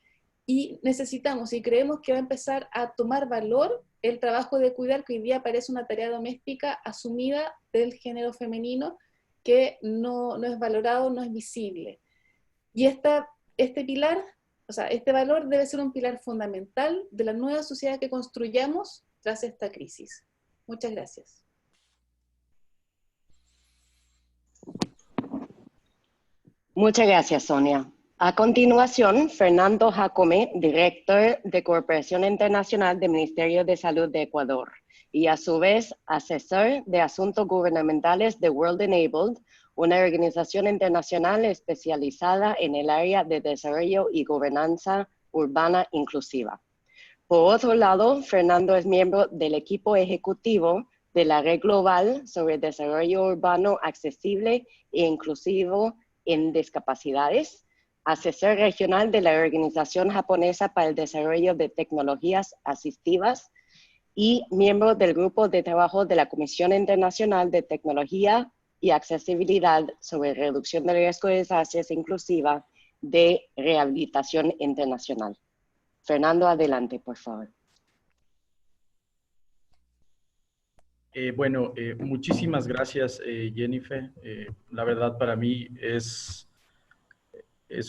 y necesitamos y creemos que va a empezar a tomar valor el trabajo de cuidar, que hoy día parece una tarea doméstica asumida del género femenino, que no es valorado, no es visible. Y este pilar, este valor debe ser un pilar fundamental de la nueva sociedad que construyamos tras esta crisis. Muchas gracias. Muchas gracias, Sonia. A continuación, Fernando Jacome, director de Cooperación Internacional del Ministerio de Salud de Ecuador y a su vez asesor de asuntos gubernamentales de World Enabled, una organización internacional especializada en el área de desarrollo y gobernanza urbana inclusiva. Por otro lado, Fernando es miembro del equipo ejecutivo de la Red Global sobre Desarrollo Urbano Accesible e Inclusivo en Discapacidades, asesor regional de la Organización Japonesa para el Desarrollo de Tecnologías Asistivas y miembro del Grupo de Trabajo de la Comisión Internacional de Tecnología y Accesibilidad sobre Reducción del Riesgo de Desastres Inclusiva de Rehabilitación Internacional. Fernando, adelante, por favor. Muchísimas gracias, Jennifer. La verdad, para mí es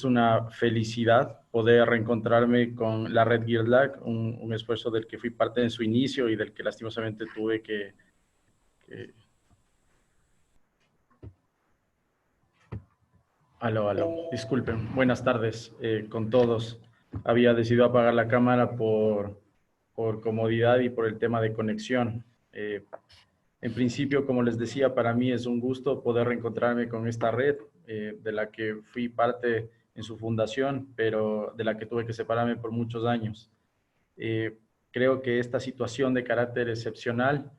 una felicidad poder reencontrarme con la Red GIRLAC, un esfuerzo del que fui parte en su inicio y del que lastimosamente tuve que disculpen. Buenas tardes con todos. Había decidido apagar la cámara por comodidad y por el tema de conexión. En principio, como les decía, para mí es un gusto poder reencontrarme con esta red de la que fui parte en su fundación, pero de la que tuve que separarme por muchos años. Creo que esta situación de carácter excepcional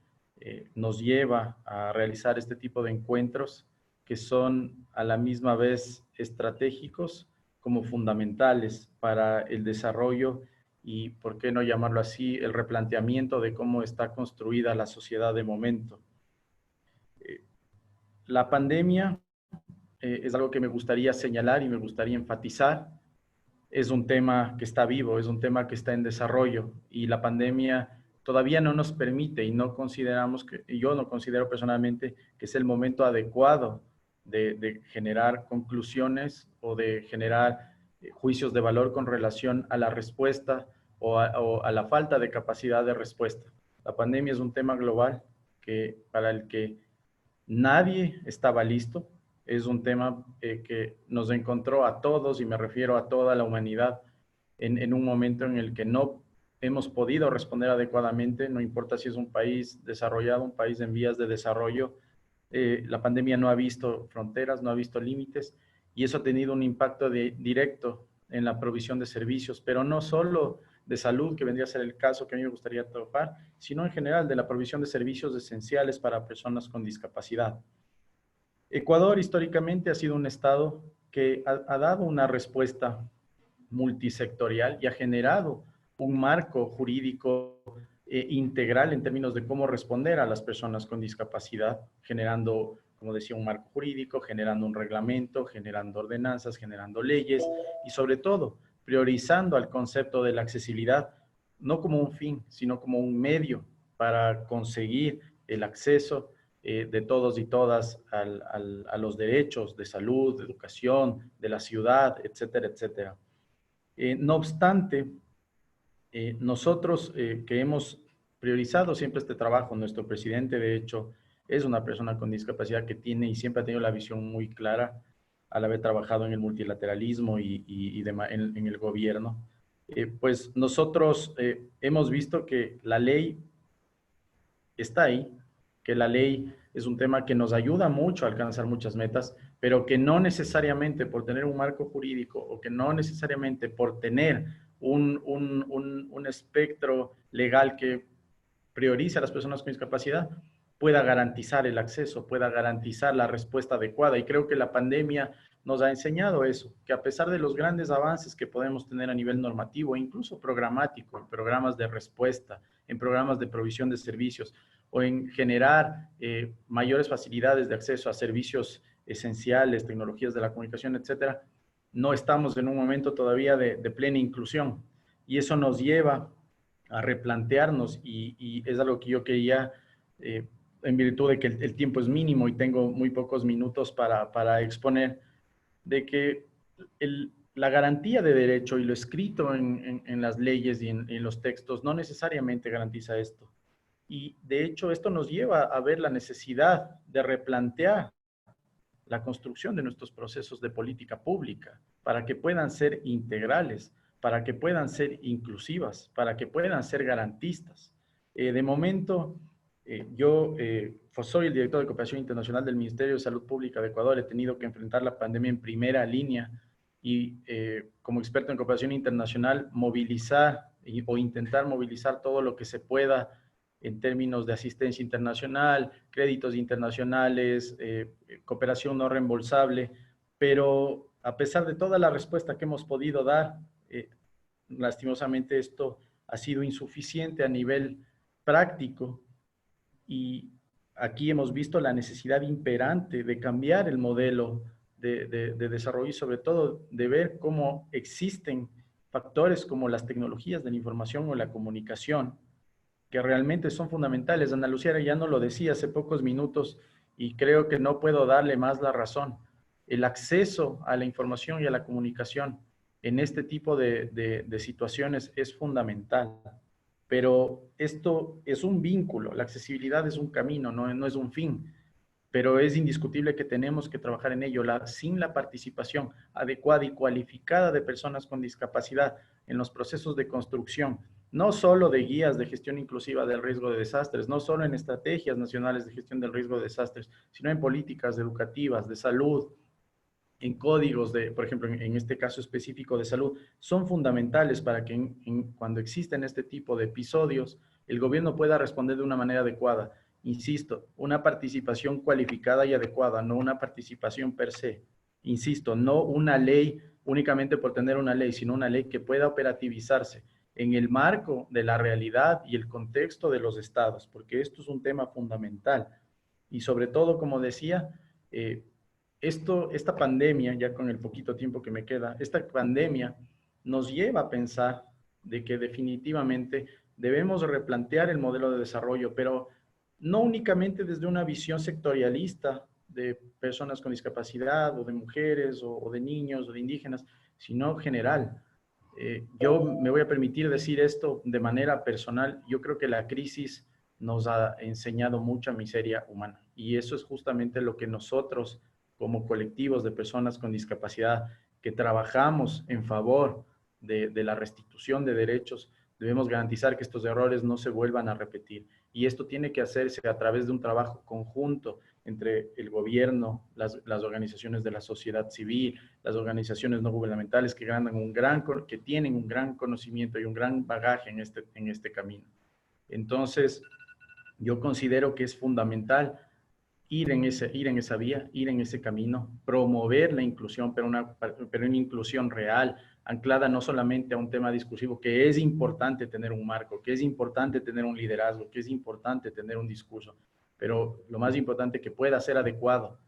nos lleva a realizar este tipo de encuentros que son a la misma vez estratégicos como fundamentales para el desarrollo y, por qué no llamarlo así, el replanteamiento de cómo está construida la sociedad de momento. La pandemia es algo que me gustaría señalar y me gustaría enfatizar. Es un tema que está vivo, es un tema que está en desarrollo y la pandemia todavía no nos permite y no consideramos que, y yo no considero personalmente que es el momento adecuado de generar conclusiones o de generar juicios de valor con relación a la respuesta o a la falta de capacidad de respuesta. La pandemia es un tema global para el que nadie estaba listo. Es un tema que nos encontró a todos, y me refiero a toda la humanidad, en un momento en el que no hemos podido responder adecuadamente, no importa si es un país desarrollado, un país en vías de desarrollo. La pandemia no ha visto fronteras, no ha visto límites, y eso ha tenido un impacto directo en la provisión de servicios, pero no solo de salud, que vendría a ser el caso que a mí me gustaría tocar, sino en general de la provisión de servicios esenciales para personas con discapacidad. Ecuador históricamente ha sido un estado que ha dado una respuesta multisectorial y ha generado un marco jurídico integral en términos de cómo responder a las personas con discapacidad, generando, como decía, un marco jurídico, generando un reglamento, generando ordenanzas, generando leyes y sobre todo priorizando al concepto de la accesibilidad, no como un fin, sino como un medio para conseguir el acceso de todos y todas a los derechos de salud, de educación, de la ciudad, etcétera, etcétera. No obstante, nosotros que hemos priorizado siempre este trabajo, nuestro presidente, de hecho, es una persona con discapacidad que tiene y siempre ha tenido la visión muy clara al haber trabajado en el multilateralismo en el gobierno. Pues nosotros hemos visto que la ley está ahí, que la ley es un tema que nos ayuda mucho a alcanzar muchas metas, pero que no necesariamente por tener un marco jurídico o que no necesariamente por tener un espectro legal que priorice a las personas con discapacidad pueda garantizar el acceso, pueda garantizar la respuesta adecuada. Y creo que la pandemia nos ha enseñado eso, que a pesar de los grandes avances que podemos tener a nivel normativo, incluso programático, en programas de respuesta, en programas de provisión de servicios, o en generar mayores facilidades de acceso a servicios esenciales, tecnologías de la comunicación, etcétera, no estamos en un momento todavía de plena inclusión. Y eso nos lleva a replantearnos, y es algo que yo quería, en virtud de que el tiempo es mínimo y tengo muy pocos minutos para exponer, de que la garantía de derecho y lo escrito en las leyes y en los textos no necesariamente garantiza esto. Y de hecho esto nos lleva a ver la necesidad de replantear la construcción de nuestros procesos de política pública, para que puedan ser integrales, para que puedan ser inclusivas, para que puedan ser garantistas. De momento, yo soy el director de Cooperación Internacional del Ministerio de Salud Pública de Ecuador. He tenido que enfrentar la pandemia en primera línea y como experto en cooperación internacional, movilizar o intentar movilizar todo lo que se pueda en términos de asistencia internacional, créditos internacionales, cooperación no reembolsable, pero a pesar de toda la respuesta que hemos podido dar, lastimosamente esto ha sido insuficiente a nivel práctico y aquí hemos visto la necesidad imperante de cambiar el modelo de desarrollo y sobre todo de ver cómo existen factores como las tecnologías de la información o la comunicación que realmente son fundamentales. Ana Lucía ya no lo decía hace pocos minutos y creo que no puedo darle más la razón. El acceso a la información y a la comunicación en este tipo de situaciones es fundamental. Pero esto es un vínculo, la accesibilidad es un camino, no es un fin, pero es indiscutible que tenemos que trabajar en ello. Sin la participación adecuada y cualificada de personas con discapacidad en los procesos de construcción, no solo de guías de gestión inclusiva del riesgo de desastres, no solo en estrategias nacionales de gestión del riesgo de desastres, sino en políticas educativas, de salud, en códigos por ejemplo, en este caso específico de salud, son fundamentales para que cuando existen este tipo de episodios, el gobierno pueda responder de una manera adecuada. Insisto, una participación cualificada y adecuada, no una participación per se. Insisto, no una ley únicamente por tener una ley, sino una ley que pueda operativizarse en el marco de la realidad y el contexto de los estados, porque esto es un tema fundamental. Y sobre todo, como decía, esta pandemia, ya con el poquito tiempo que me queda, esta pandemia nos lleva a pensar de que definitivamente debemos replantear el modelo de desarrollo, pero no únicamente desde una visión sectorialista de personas con discapacidad o de mujeres o de niños o de indígenas, sino general. Yo me voy a permitir decir esto de manera personal. Yo creo que la crisis nos ha enseñado mucha miseria humana y eso es justamente lo que nosotros como colectivos de personas con discapacidad que trabajamos en favor de la restitución de derechos, debemos garantizar que estos errores no se vuelvan a repetir. Y esto tiene que hacerse a través de un trabajo conjunto entre el gobierno, las organizaciones de la sociedad civil, las organizaciones no gubernamentales que tienen un gran conocimiento y un gran bagaje en este camino. Entonces, yo considero que es fundamental ir en esa vía, ir en ese camino, promover la inclusión, pero una inclusión real, anclada no solamente a un tema discursivo, que es importante tener un marco, que es importante tener un liderazgo, que es importante tener un discurso, pero lo más importante que pueda ser adecuado,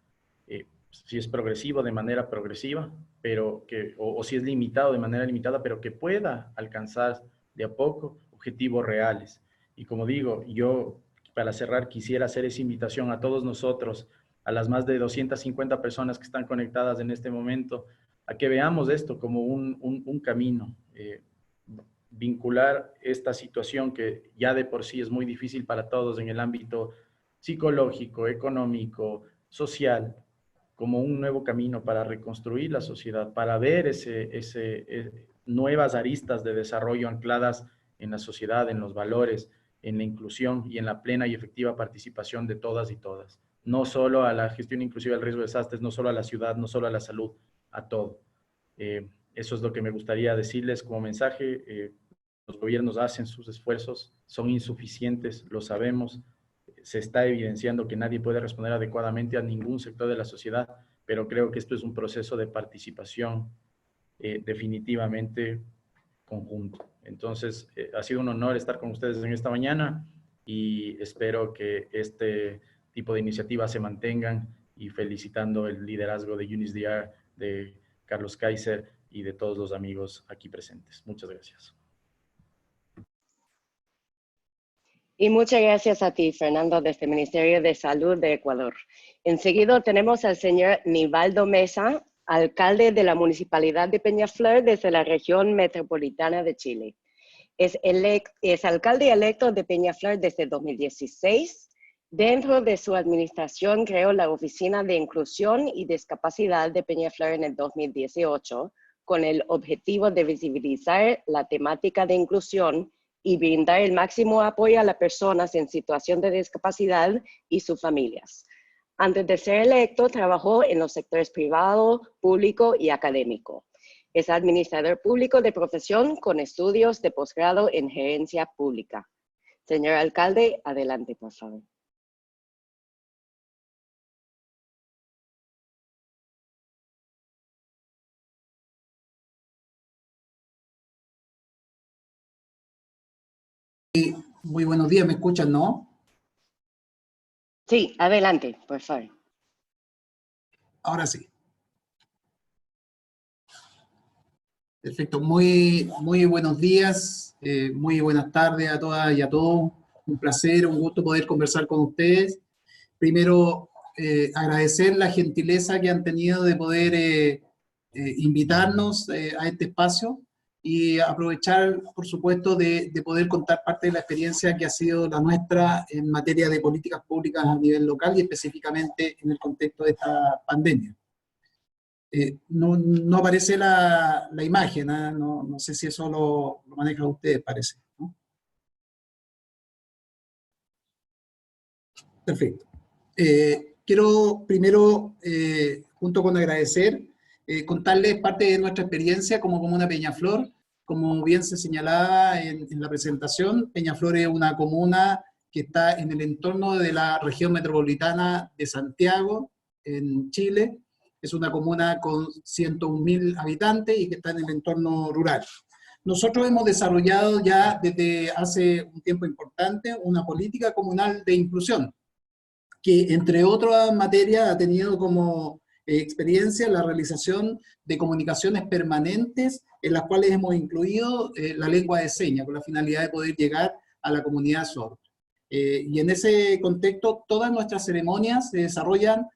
si es progresivo de manera progresiva, pero o si es limitado de manera limitada, pero que pueda alcanzar de a poco objetivos reales. Y como digo, yo para cerrar quisiera hacer esa invitación a todos nosotros, a las más de 250 personas que están conectadas en este momento, a que veamos esto como un camino, vincular esta situación que ya de por sí es muy difícil para todos en el ámbito psicológico, económico, social, como un nuevo camino para reconstruir la sociedad, para ver nuevas aristas de desarrollo ancladas en la sociedad, en los valores, en la inclusión y en la plena y efectiva participación de todas y todas. No solo a la gestión inclusiva del riesgo de desastres, no solo a la ciudad, no solo a la salud, a todo. Eso es lo que me gustaría decirles como mensaje. Los gobiernos hacen sus esfuerzos, son insuficientes, lo sabemos. Se está evidenciando que nadie puede responder adecuadamente a ningún sector de la sociedad, pero creo que esto es un proceso de participación definitivamente conjunto. Entonces, ha sido un honor estar con ustedes en esta mañana y espero que este tipo de iniciativas se mantengan y felicitando el liderazgo de UNISDR, de Carlos Kaiser y de todos los amigos aquí presentes. Muchas gracias. Y muchas gracias a ti, Fernando, desde el Ministerio de Salud de Ecuador. Enseguida tenemos al señor Nivaldo Mesa, alcalde de la Municipalidad de Peñaflor desde la región metropolitana de Chile. Es alcalde electo de Peñaflor desde 2016 Dentro de su administración creó la Oficina de Inclusión y Discapacidad de Peñaflor en el 2018, con el objetivo de visibilizar la temática de inclusión y brindar el máximo apoyo a las personas en situación de discapacidad y sus familias. Antes de ser electo, trabajó en los sectores privado, público y académico. Es administrador público de profesión con estudios de posgrado en gerencia pública. Señor alcalde, adelante, por favor. Muy buenos días, ¿me escuchan, no? Sí, adelante, por favor. Ahora sí. Perfecto, muy buenos días, muy buenas tardes a todas y a todos. Un placer, un gusto poder conversar con ustedes. Primero, agradecer la gentileza que han tenido de poder invitarnos a este espacio y aprovechar, por supuesto, de poder contar parte de la experiencia que ha sido la nuestra en materia de políticas públicas a nivel local y específicamente en el contexto de esta pandemia. No aparece la imagen, ¿eh? No sé si eso lo manejan ustedes, parece, ¿no? Perfecto. Quiero primero, junto con agradecer, contarles parte de nuestra experiencia como Comuna Peñaflor. Como bien se señalaba en la presentación, Peñaflor es una comuna que está en el entorno de la región metropolitana de Santiago, en Chile. Es una comuna con 101.000 habitantes y que está en el entorno rural. Nosotros hemos desarrollado ya desde hace un tiempo importante una política comunal de inclusión, que entre otras materias ha tenido como experiencia la realización de comunicaciones permanentes en las cuales hemos incluido la lengua de señas con la finalidad de poder llegar a la comunidad sorda. Y en ese contexto todas nuestras ceremonias se desarrollan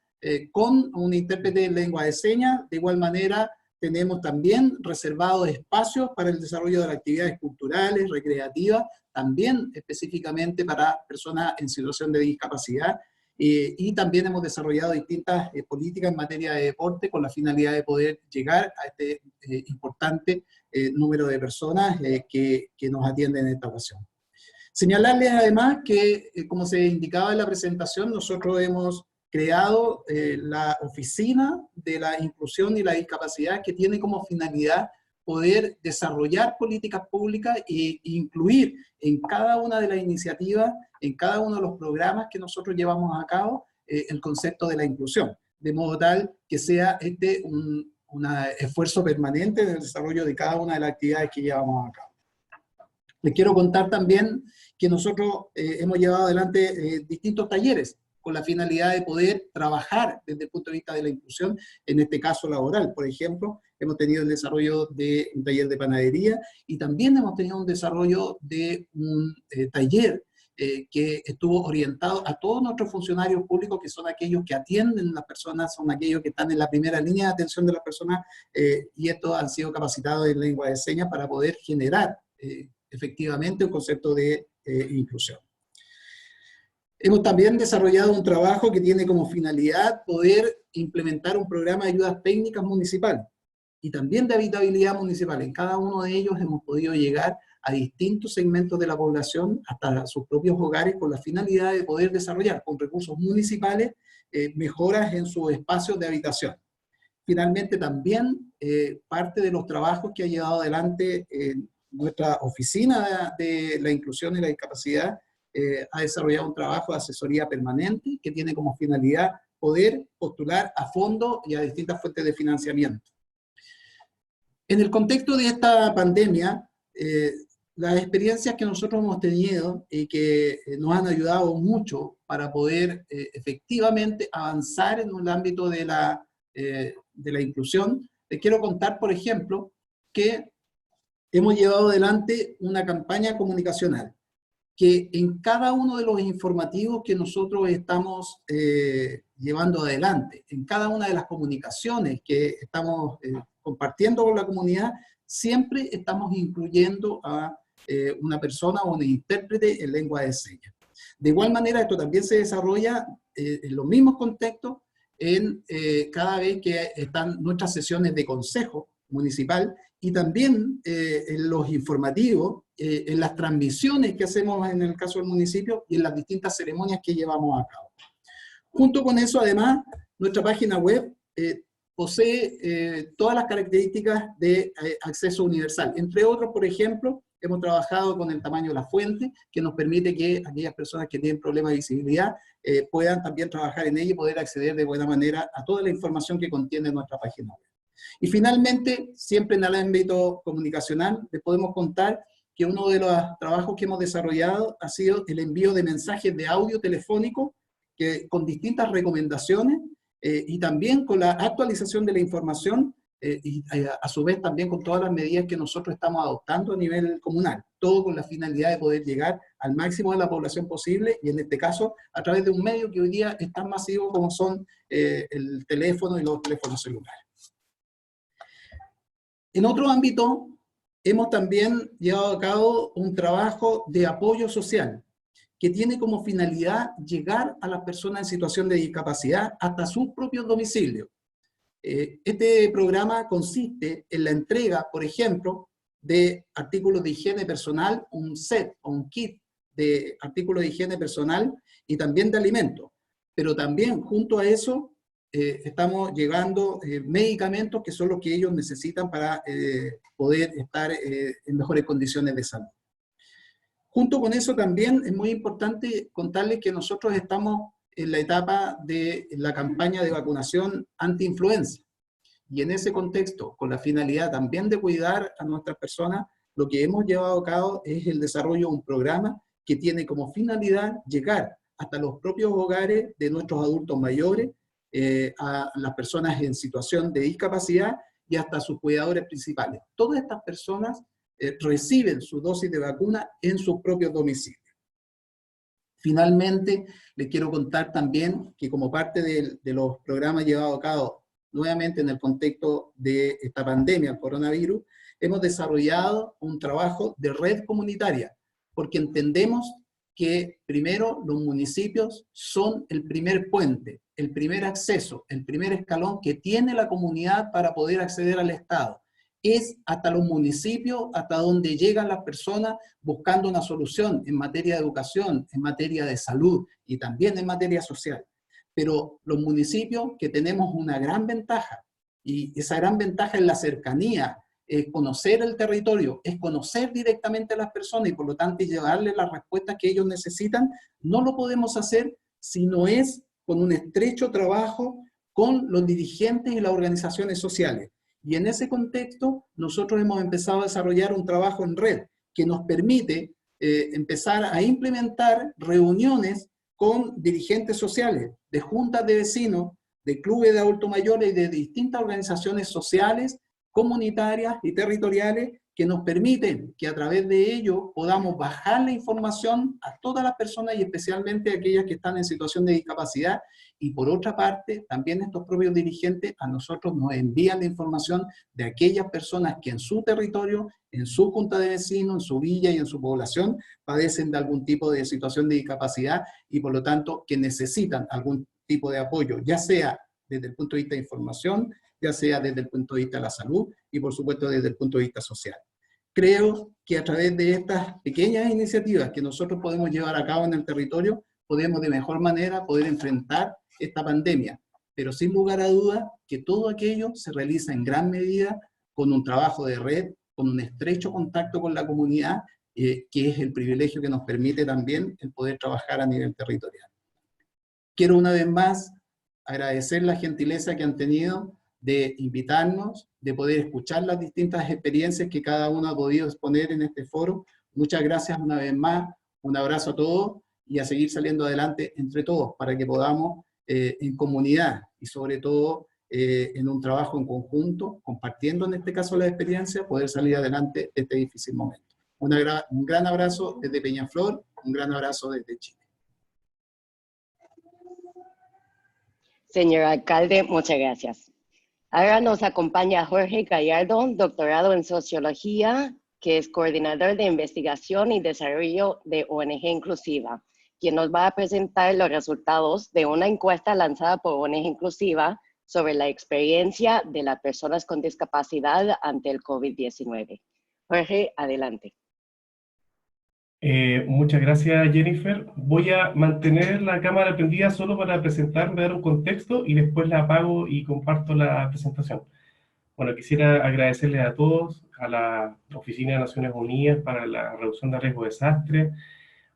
con un intérprete en lengua de señas. De igual manera tenemos también reservados espacios para el desarrollo de las actividades culturales, recreativas, también específicamente para personas en situación de discapacidad. Y también hemos desarrollado distintas políticas en materia de deporte con la finalidad de poder llegar a este importante número de personas que nos atienden en esta ocasión. Señalarles además que, como se indicaba en la presentación, nosotros hemos creado la Oficina de la Inclusión y la Discapacidad, que tiene como finalidad poder desarrollar políticas públicas e incluir en cada una de las iniciativas, en cada uno de los programas que nosotros llevamos a cabo, el concepto de la inclusión, de modo tal que sea un esfuerzo permanente en el desarrollo de cada una de las actividades que llevamos a cabo. Les quiero contar también que nosotros hemos llevado adelante distintos talleres con la finalidad de poder trabajar desde el punto de vista de la inclusión, en este caso laboral. Por ejemplo, hemos tenido el desarrollo de un taller de panadería y también hemos tenido un desarrollo de un taller que estuvo orientado a todos nuestros funcionarios públicos, que son aquellos que atienden a las personas, son aquellos que están en la primera línea de atención de las personas, y estos han sido capacitados en lengua de señas para poder generar efectivamente un concepto de inclusión. Hemos también desarrollado un trabajo que tiene como finalidad poder implementar un programa de ayudas técnicas municipal y también de habitabilidad municipal. En cada uno de ellos hemos podido llegar a distintos segmentos de la población, hasta sus propios hogares, con la finalidad de poder desarrollar con recursos municipales mejoras en sus espacios de habitación. Finalmente también parte de los trabajos que ha llevado adelante nuestra Oficina de la Inclusión y la Discapacidad ha desarrollado un trabajo de asesoría permanente que tiene como finalidad poder postular a fondos y a distintas fuentes de financiamiento. En el contexto de esta pandemia, las experiencias que nosotros hemos tenido y que nos han ayudado mucho para poder efectivamente avanzar en el ámbito de la inclusión, les quiero contar, por ejemplo, que hemos llevado adelante una campaña comunicacional que en cada uno de los informativos que nosotros estamos llevando adelante, en cada una de las comunicaciones que estamos compartiendo con la comunidad, siempre estamos incluyendo a una persona o un intérprete en lengua de señas. De igual manera, esto también se desarrolla en los mismos contextos en cada vez que están nuestras sesiones de consejo municipal y también en los informativos, en las transmisiones que hacemos en el caso del municipio y en las distintas ceremonias que llevamos a cabo. Junto con eso, además, nuestra página web posee todas las características de acceso universal. Entre otros, por ejemplo, hemos trabajado con el tamaño de la fuente, que nos permite que aquellas personas que tienen problemas de visibilidad puedan también trabajar en ella y poder acceder de buena manera a toda la información que contiene nuestra página web. Y finalmente, siempre en el ámbito comunicacional, les podemos contar que uno de los trabajos que hemos desarrollado ha sido el envío de mensajes de audio telefónico con distintas recomendaciones y también con la actualización de la información y a su vez también con todas las medidas que nosotros estamos adoptando a nivel comunal, todo con la finalidad de poder llegar al máximo de la población posible y en este caso a través de un medio que hoy día es tan masivo como son el teléfono y los teléfonos celulares. En otro ámbito, hemos también llevado a cabo un trabajo de apoyo social, que tiene como finalidad llegar a las personas en situación de discapacidad hasta sus propios domicilios. Este programa consiste en la entrega, por ejemplo, de artículos de higiene personal, un set o un kit de artículos de higiene personal y también de alimentos. Pero también, junto a eso, estamos llevando medicamentos que son los que ellos necesitan para poder estar en mejores condiciones de salud. Junto con eso también es muy importante contarles que nosotros estamos en la etapa de la campaña de vacunación anti-influenza. Y en ese contexto, con la finalidad también de cuidar a nuestras personas, lo que hemos llevado a cabo es el desarrollo de un programa que tiene como finalidad llegar hasta los propios hogares de nuestros adultos mayores, a las personas en situación de discapacidad y hasta sus cuidadores principales. Todas estas personas reciben su dosis de vacuna en sus propios domicilios. Finalmente, les quiero contar también que como parte de los programas llevados a cabo nuevamente en el contexto de esta pandemia, el coronavirus, hemos desarrollado un trabajo de red comunitaria, porque entendemos que primero los municipios son el primer puente, el primer acceso, el primer escalón que tiene la comunidad para poder acceder al Estado. Es hasta los municipios, hasta donde llegan las personas buscando una solución en materia de educación, en materia de salud y también en materia social. Pero los municipios que tenemos una gran ventaja, y esa gran ventaja es la cercanía, es conocer el territorio, es conocer directamente a las personas y por lo tanto llevarles las respuestas que ellos necesitan, no lo podemos hacer si no es con un estrecho trabajo con los dirigentes y las organizaciones sociales. Y en ese contexto, nosotros hemos empezado a desarrollar un trabajo en red que nos permite empezar a implementar reuniones con dirigentes sociales, de juntas de vecinos, de clubes de adultos mayores y de distintas organizaciones sociales, comunitarias y territoriales que nos permiten que a través de ello podamos bajar la información a todas las personas y especialmente a aquellas que están en situación de discapacidad. Y por otra parte, también estos propios dirigentes a nosotros nos envían la información de aquellas personas que en su territorio, en su junta de vecinos, en su villa y en su población padecen de algún tipo de situación de discapacidad y por lo tanto que necesitan algún tipo de apoyo, ya sea desde el punto de vista de información, ya sea desde el punto de vista de la salud y por supuesto desde el punto de vista social. Creo que a través de estas pequeñas iniciativas que nosotros podemos llevar a cabo en el territorio, podemos de mejor manera poder enfrentar esta pandemia, pero sin lugar a dudas que todo aquello se realiza en gran medida con un trabajo de red, con un estrecho contacto con la comunidad, que es el privilegio que nos permite también el poder trabajar a nivel territorial. Quiero una vez más agradecer la gentileza que han tenido de invitarnos, de poder escuchar las distintas experiencias que cada uno ha podido exponer en este foro. Muchas gracias una vez más, un abrazo a todos y a seguir saliendo adelante entre todos para que podamos en comunidad y sobre todo en un trabajo en conjunto, compartiendo en este caso la experiencia, poder salir adelante de este difícil momento. Un gran abrazo desde Peñaflor, un gran abrazo desde Chile. Señor alcalde, muchas gracias. Ahora nos acompaña Jorge Gallardo, doctorado en Sociología, que es coordinador de investigación y desarrollo de ONG Inclusiva, quien nos va a presentar los resultados de una encuesta lanzada por ONG Inclusiva sobre la experiencia de las personas con discapacidad ante el COVID-19. Jorge, adelante. Muchas gracias, Jennifer. Voy a mantener la cámara prendida solo para presentarme, dar un contexto y después la apago y comparto la presentación. Bueno, quisiera agradecerles a todos, a la Oficina de Naciones Unidas para la Reducción de Riesgo de Desastre,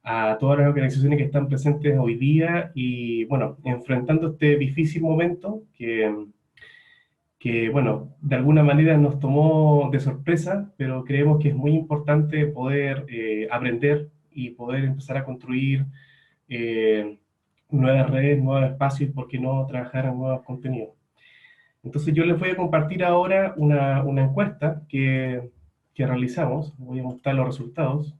a todas las organizaciones que están presentes hoy día y, bueno, enfrentando este difícil momento que, bueno, de alguna manera nos tomó de sorpresa, pero creemos que es muy importante poder aprender y poder empezar a construir nuevas redes, nuevos espacios y, por qué no, trabajar en nuevos contenidos. Entonces yo les voy a compartir ahora una encuesta que realizamos. Voy a mostrar los resultados.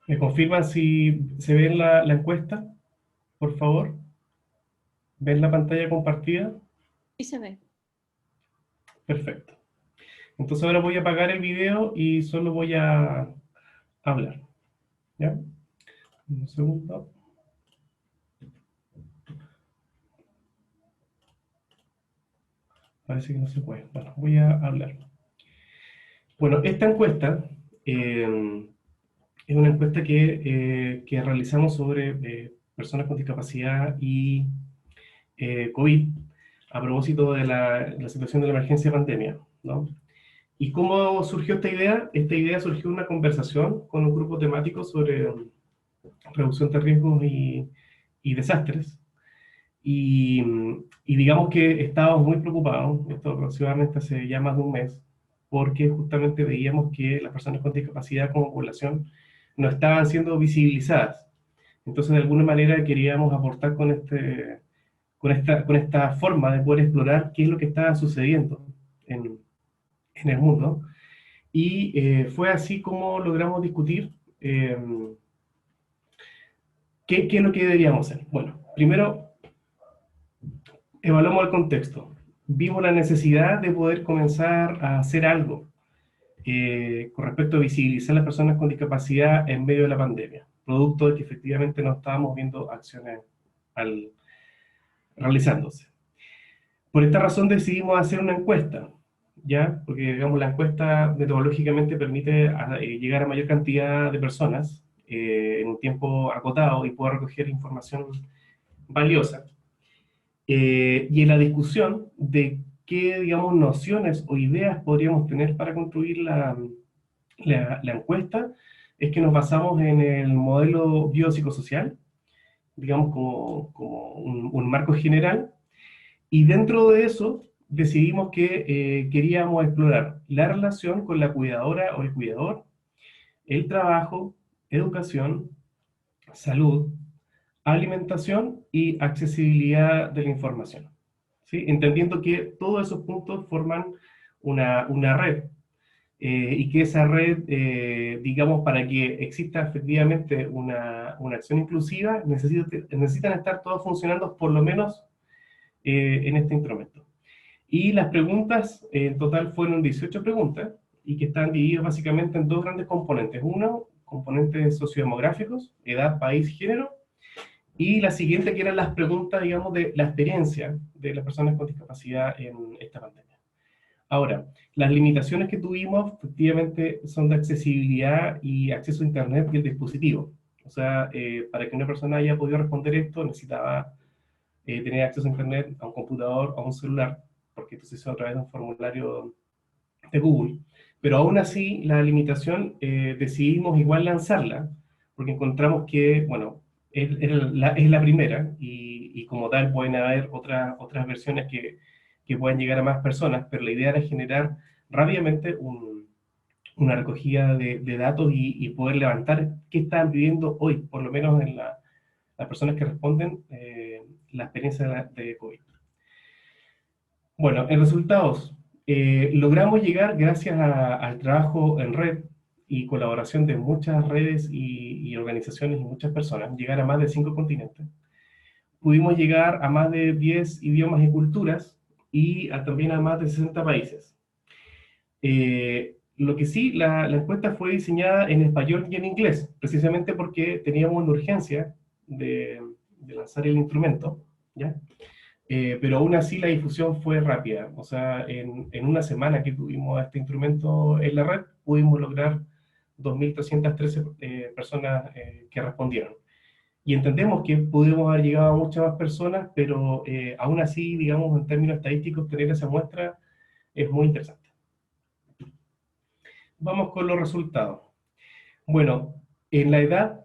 ¿Me confirman si se ve la encuesta, por favor? ¿Ven la pantalla compartida? Sí se ve. Perfecto. Entonces ahora voy a apagar el video y solo voy a hablar. ¿Ya? Un segundo. Parece que no se puede. Bueno, voy a hablar. Bueno, esta encuesta es una encuesta que realizamos sobre personas con discapacidad y COVID, a propósito de la situación de la emergencia pandemia, ¿no? ¿Y cómo surgió esta idea? Esta idea surgió en una conversación con un grupo temático sobre reducción de riesgos y desastres. Y digamos que estábamos muy preocupados, esto aproximadamente hace ya más de un mes, porque justamente veíamos que las personas con discapacidad como población no estaban siendo visibilizadas. Entonces, de alguna manera queríamos aportar con esta forma de poder explorar qué es lo que estaba sucediendo en el mundo. Y fue así como logramos discutir qué es lo que deberíamos hacer. Bueno, primero evaluamos el contexto. Vimos la necesidad de poder comenzar a hacer algo con respecto a visibilizar a las personas con discapacidad en medio de la pandemia, producto de que efectivamente no estábamos viendo acciones realizándose. Por esta razón decidimos hacer una encuesta, ¿ya? Porque, digamos, la encuesta metodológicamente permite llegar a mayor cantidad de personas en un tiempo acotado y poder recoger información valiosa. Y en la discusión de qué, digamos, nociones o ideas podríamos tener para construir la encuesta, es que nos basamos en el modelo biopsicosocial, digamos, como un marco general, y dentro de eso decidimos que queríamos explorar la relación con la cuidadora o el cuidador, el trabajo, educación, salud, alimentación y accesibilidad de la información, ¿sí? Entendiendo que todos esos puntos forman una red, y que esa red, digamos, para que exista efectivamente una acción inclusiva, necesitan estar todos funcionando por lo menos en este instrumento. Y las preguntas, en total fueron 18 preguntas, y que están divididas básicamente en dos grandes componentes. Uno, componentes sociodemográficos, edad, país, género, y la siguiente que eran las preguntas, digamos, de la experiencia de las personas con discapacidad en esta pandemia. Ahora, las limitaciones que tuvimos efectivamente son de accesibilidad y acceso a internet y el dispositivo. O sea, para que una persona haya podido responder esto necesitaba tener acceso a internet, a un computador, a un celular, porque esto se hizo a través de un formulario de Google. Pero aún así, la limitación decidimos igual lanzarla, porque encontramos que, bueno, es la primera, y como tal pueden haber otras versiones que puedan llegar a más personas, pero la idea era generar rápidamente una recogida de datos y poder levantar qué están viviendo hoy, por lo menos en las personas que responden la experiencia de COVID. Bueno, en resultados, logramos llegar, gracias al trabajo en red y colaboración de muchas redes y organizaciones y muchas personas, llegar a más de 5 continentes. Pudimos llegar a más de 10 idiomas y culturas, y también a más de 60 países. Lo que sí, la encuesta fue diseñada en español y en inglés, precisamente porque teníamos una urgencia de lanzar el instrumento, ¿ya? Pero aún así la difusión fue rápida, o sea, en una semana que tuvimos este instrumento en la red, pudimos lograr 2.313 personas que respondieron. Y entendemos que pudimos haber llegado a muchas más personas, pero aún así, digamos, en términos estadísticos, tener esa muestra es muy interesante. Vamos con los resultados. Bueno, en la edad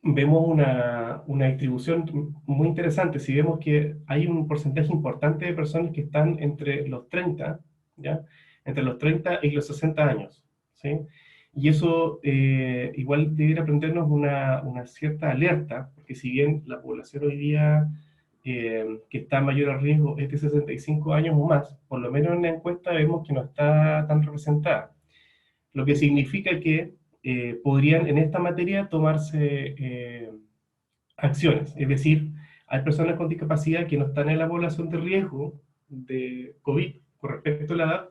vemos una distribución muy interesante. Si vemos que hay un porcentaje importante de personas que están entre los 30, ¿ya? Entre los 30 y los 60 años, ¿sí? Y eso igual debiera prendernos una cierta alerta, porque si bien la población hoy día que está en mayor riesgo es de 65 años o más, por lo menos en la encuesta vemos que no está tan representada. Lo que significa que podrían en esta materia tomarse acciones, es decir, hay personas con discapacidad que no están en la población de riesgo de COVID con respecto a la edad,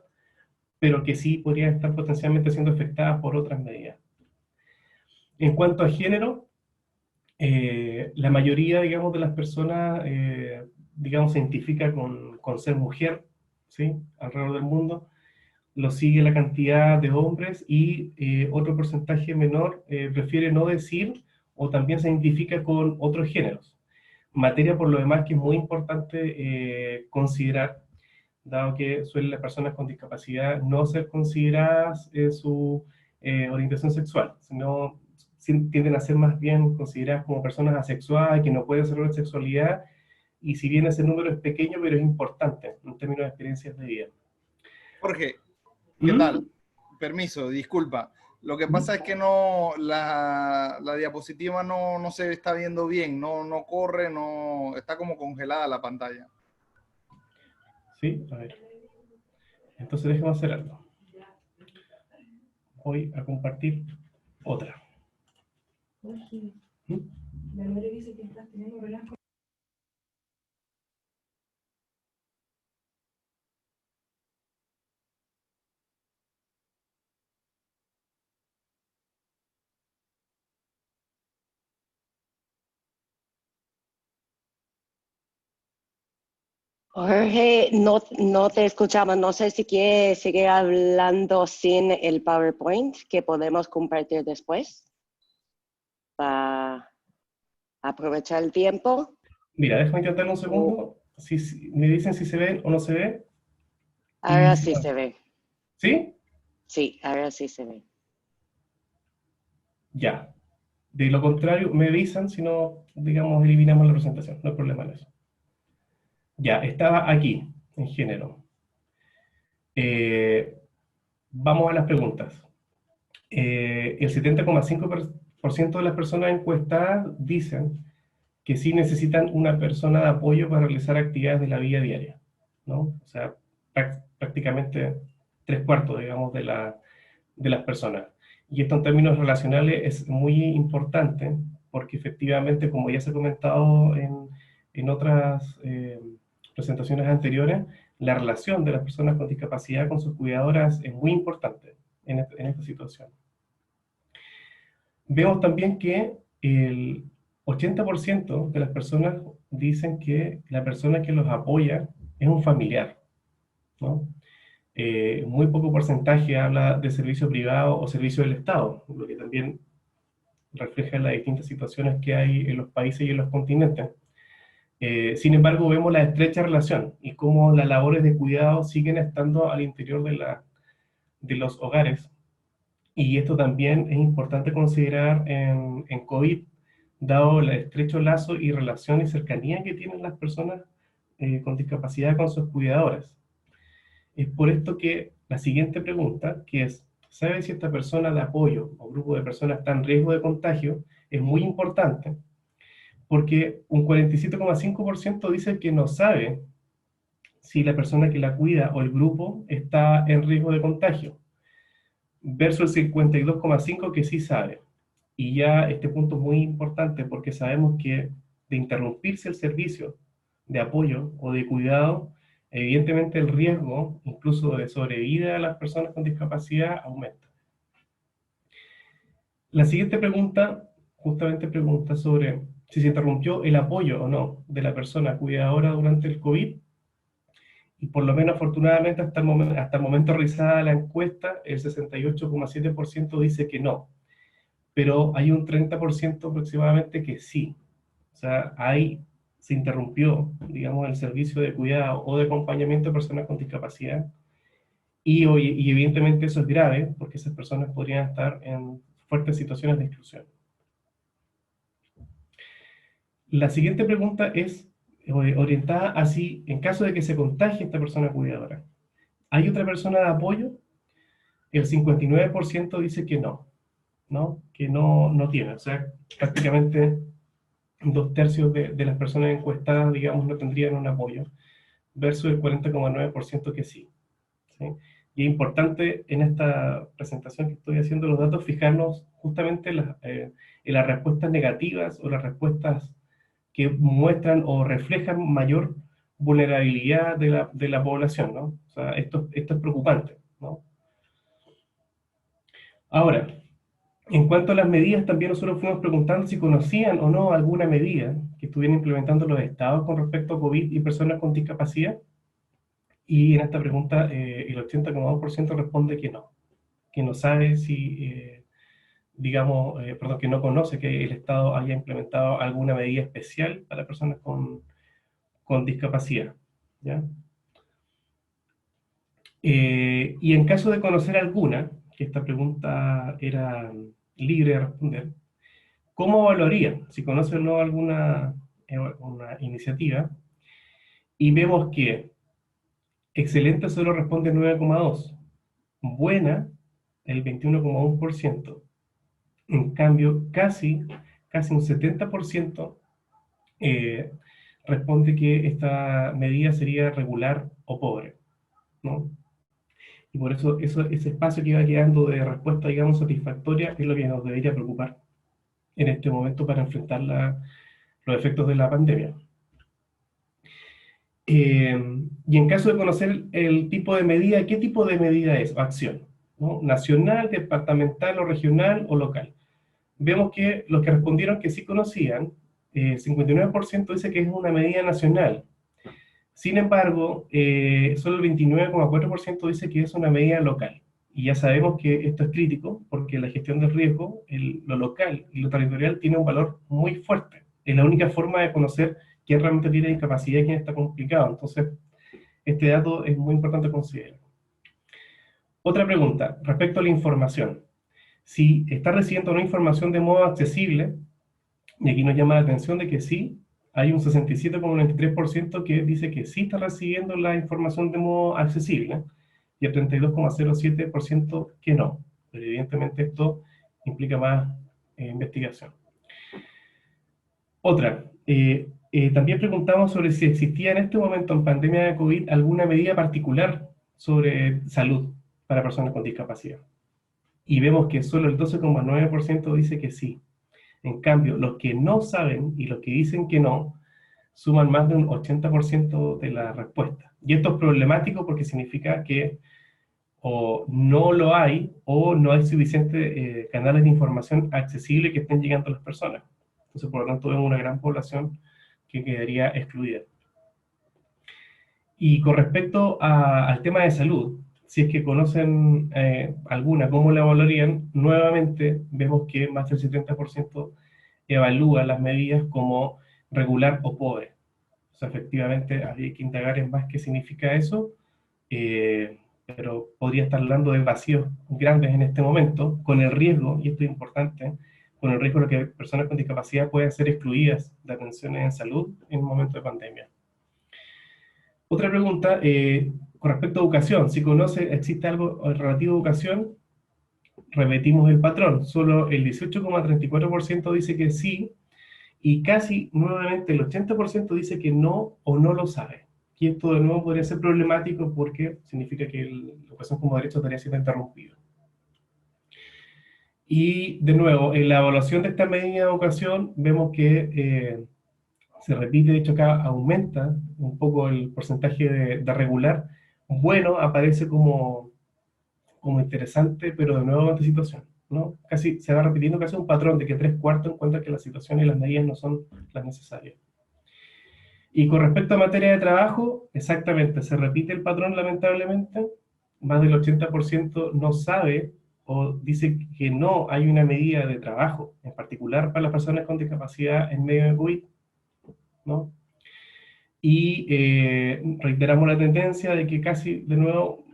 pero que sí podrían estar potencialmente siendo afectadas por otras medidas. En cuanto a género, la mayoría, digamos, de las personas, digamos, se identifica con ser mujer, ¿sí? Alrededor del mundo. Lo sigue la cantidad de hombres y otro porcentaje menor prefiere no decir o también se identifica con otros géneros. Materia por lo demás que es muy importante considerar, dado que suelen las personas con discapacidad no ser consideradas en su orientación sexual, sino tienden a ser más bien consideradas como personas asexuadas que no pueden desarrollar sexualidad, y si bien ese número es pequeño, pero es importante en términos de experiencias de vida. Jorge, ¿qué tal? Permiso, disculpa. Lo que pasa es que no, la diapositiva no se está viendo bien, no corre, está como congelada la pantalla. Sí, a ver. Entonces déjame hacer algo. Voy a compartir otra. La Lore dice que estás teniendo problemas con... Jorge, no te escuchaba. No sé si quieres seguir hablando sin el PowerPoint que podemos compartir después para aprovechar el tiempo. Mira, déjame intentarlo un segundo. Si me dicen si se ve o no se ve. Ahora sí se ve. ¿Sí? Sí, ahora sí se ve. Ya. De lo contrario, me avisan, si no, digamos, eliminamos la presentación. No hay problema en eso. Ya, estaba aquí, en género. Vamos a las preguntas. El 70,5% de las personas encuestadas dicen que sí necesitan una persona de apoyo para realizar actividades de la vida diaria, ¿no? O sea, prácticamente 3/4, digamos, de las personas. Y esto en términos relacionales es muy importante, porque efectivamente, como ya se ha comentado en otras presentaciones anteriores, la relación de las personas con discapacidad con sus cuidadoras es muy importante en esta situación. Vemos también que el 80% de las personas dicen que la persona que los apoya es un familiar, ¿no? Muy poco porcentaje habla de servicio privado o servicio del Estado, lo que también refleja las distintas situaciones que hay en los países y en los continentes. Sin embargo, vemos la estrecha relación y cómo las labores de cuidado siguen estando al interior de los hogares. Y esto también es importante considerar en COVID, dado el estrecho lazo y relación y cercanía que tienen las personas con discapacidad con sus cuidadores. Es por esto que la siguiente pregunta, que es, ¿sabe si esta persona de apoyo o grupo de personas está en riesgo de contagio? Es muy importante, porque un 47,5% dice que no sabe si la persona que la cuida o el grupo está en riesgo de contagio, versus el 52,5% que sí sabe. Y ya este punto es muy importante porque sabemos que de interrumpirse el servicio de apoyo o de cuidado, evidentemente el riesgo, incluso de sobrevida de las personas con discapacidad, aumenta. La siguiente pregunta, justamente pregunta sobre si se interrumpió el apoyo o no de la persona cuidadora durante el COVID, y por lo menos afortunadamente hasta el momento realizada la encuesta, el 68,7% dice que no, pero hay un 30% aproximadamente que sí. O sea, se interrumpió, digamos, el servicio de cuidado o de acompañamiento de personas con discapacidad, y evidentemente eso es grave, porque esas personas podrían estar en fuertes situaciones de exclusión. La siguiente pregunta es orientada a si, en caso de que se contagie esta persona cuidadora, ¿hay otra persona de apoyo? El 59% dice que no, que no tiene. O sea, prácticamente 2/3 de las personas encuestadas, digamos, no tendrían un apoyo, versus el 40,9% que sí. Y es importante en esta presentación que estoy haciendo los datos fijarnos justamente en las respuestas negativas o las respuestas que muestran o reflejan mayor vulnerabilidad de la población, ¿no? O sea, esto es preocupante, ¿no? Ahora, en cuanto a las medidas, también nosotros fuimos preguntando si conocían o no alguna medida que estuvieran implementando los estados con respecto a COVID y personas con discapacidad, y en esta pregunta el 80,2% responde que no sabe si, perdón, que no conoce que el Estado haya implementado alguna medida especial para personas con discapacidad, ¿ya? Y en caso de conocer alguna, que esta pregunta era libre de responder, ¿cómo evaluarían si conocen o no alguna una iniciativa? Y vemos que excelente solo responde 9,2%, buena el 21,1%, en cambio casi un 70% responde que esta medida sería regular o pobre, ¿no? Y por eso ese espacio que iba quedando de respuesta, digamos, satisfactoria es lo que nos debería preocupar en este momento para enfrentar los efectos de la pandemia. Y en caso de conocer el tipo de medida, ¿qué tipo de medida es? O acción, ¿no? Nacional, departamental o regional o local. Vemos que los que respondieron que sí conocían, 59% dice que es una medida nacional. Sin embargo, solo el 29,4% dice que es una medida local. Y ya sabemos que esto es crítico porque la gestión del riesgo, lo local y lo territorial tiene un valor muy fuerte. Es la única forma de conocer quién realmente tiene discapacidad y quién está complicado. Entonces, este dato es muy importante considerar. Otra pregunta, respecto a la información. Si está recibiendo una información de modo accesible, y aquí nos llama la atención de que sí, hay un 67,93% que dice que sí está recibiendo la información de modo accesible, y el 32,07% que no. Pero evidentemente esto implica más investigación. Otra, también preguntamos sobre si existía en este momento, en pandemia de COVID, alguna medida particular sobre salud para personas con discapacidad. Y vemos que solo el 12,9% dice que sí. En cambio, los que no saben y los que dicen que no, suman más de un 80% de la respuesta. Y esto es problemático porque significa que o no lo hay, o no hay suficientes canales de información accesibles que estén llegando a las personas. Entonces, por lo tanto, vemos una gran población que quedaría excluida. Y con respecto al tema de salud, si es que conocen alguna, ¿cómo la evaluarían? Nuevamente vemos que más del 70% evalúa las medidas como regular o pobre. O sea, efectivamente habría que indagar en más qué significa eso, pero podría estar hablando de vacíos grandes en este momento, con el riesgo, y esto es importante, con el riesgo de que personas con discapacidad puedan ser excluidas de atenciones en salud en un momento de pandemia. Otra pregunta, con respecto a educación, si conoce, existe algo relativo a educación, repetimos el patrón, solo el 18,34% dice que sí, y casi nuevamente el 80% dice que no o no lo sabe. Y esto de nuevo podría ser problemático porque significa que la educación como derecho estaría siendo interrumpida. Y de nuevo, en la evaluación de esta medida de educación vemos que se repite, de hecho acá aumenta un poco el porcentaje de regular, bueno aparece como interesante, pero de nuevo ante situación, ¿no? Casi se va repitiendo casi un patrón de que 3/4 encuentran que la situación y las medidas no son las necesarias. Y con respecto a materia de trabajo, exactamente, se repite el patrón lamentablemente, más del 80% no sabe o dice que no hay una medida de trabajo, en particular para las personas con discapacidad en medio de COVID, ¿no? Y reiteramos la tendencia de que casi, de nuevo,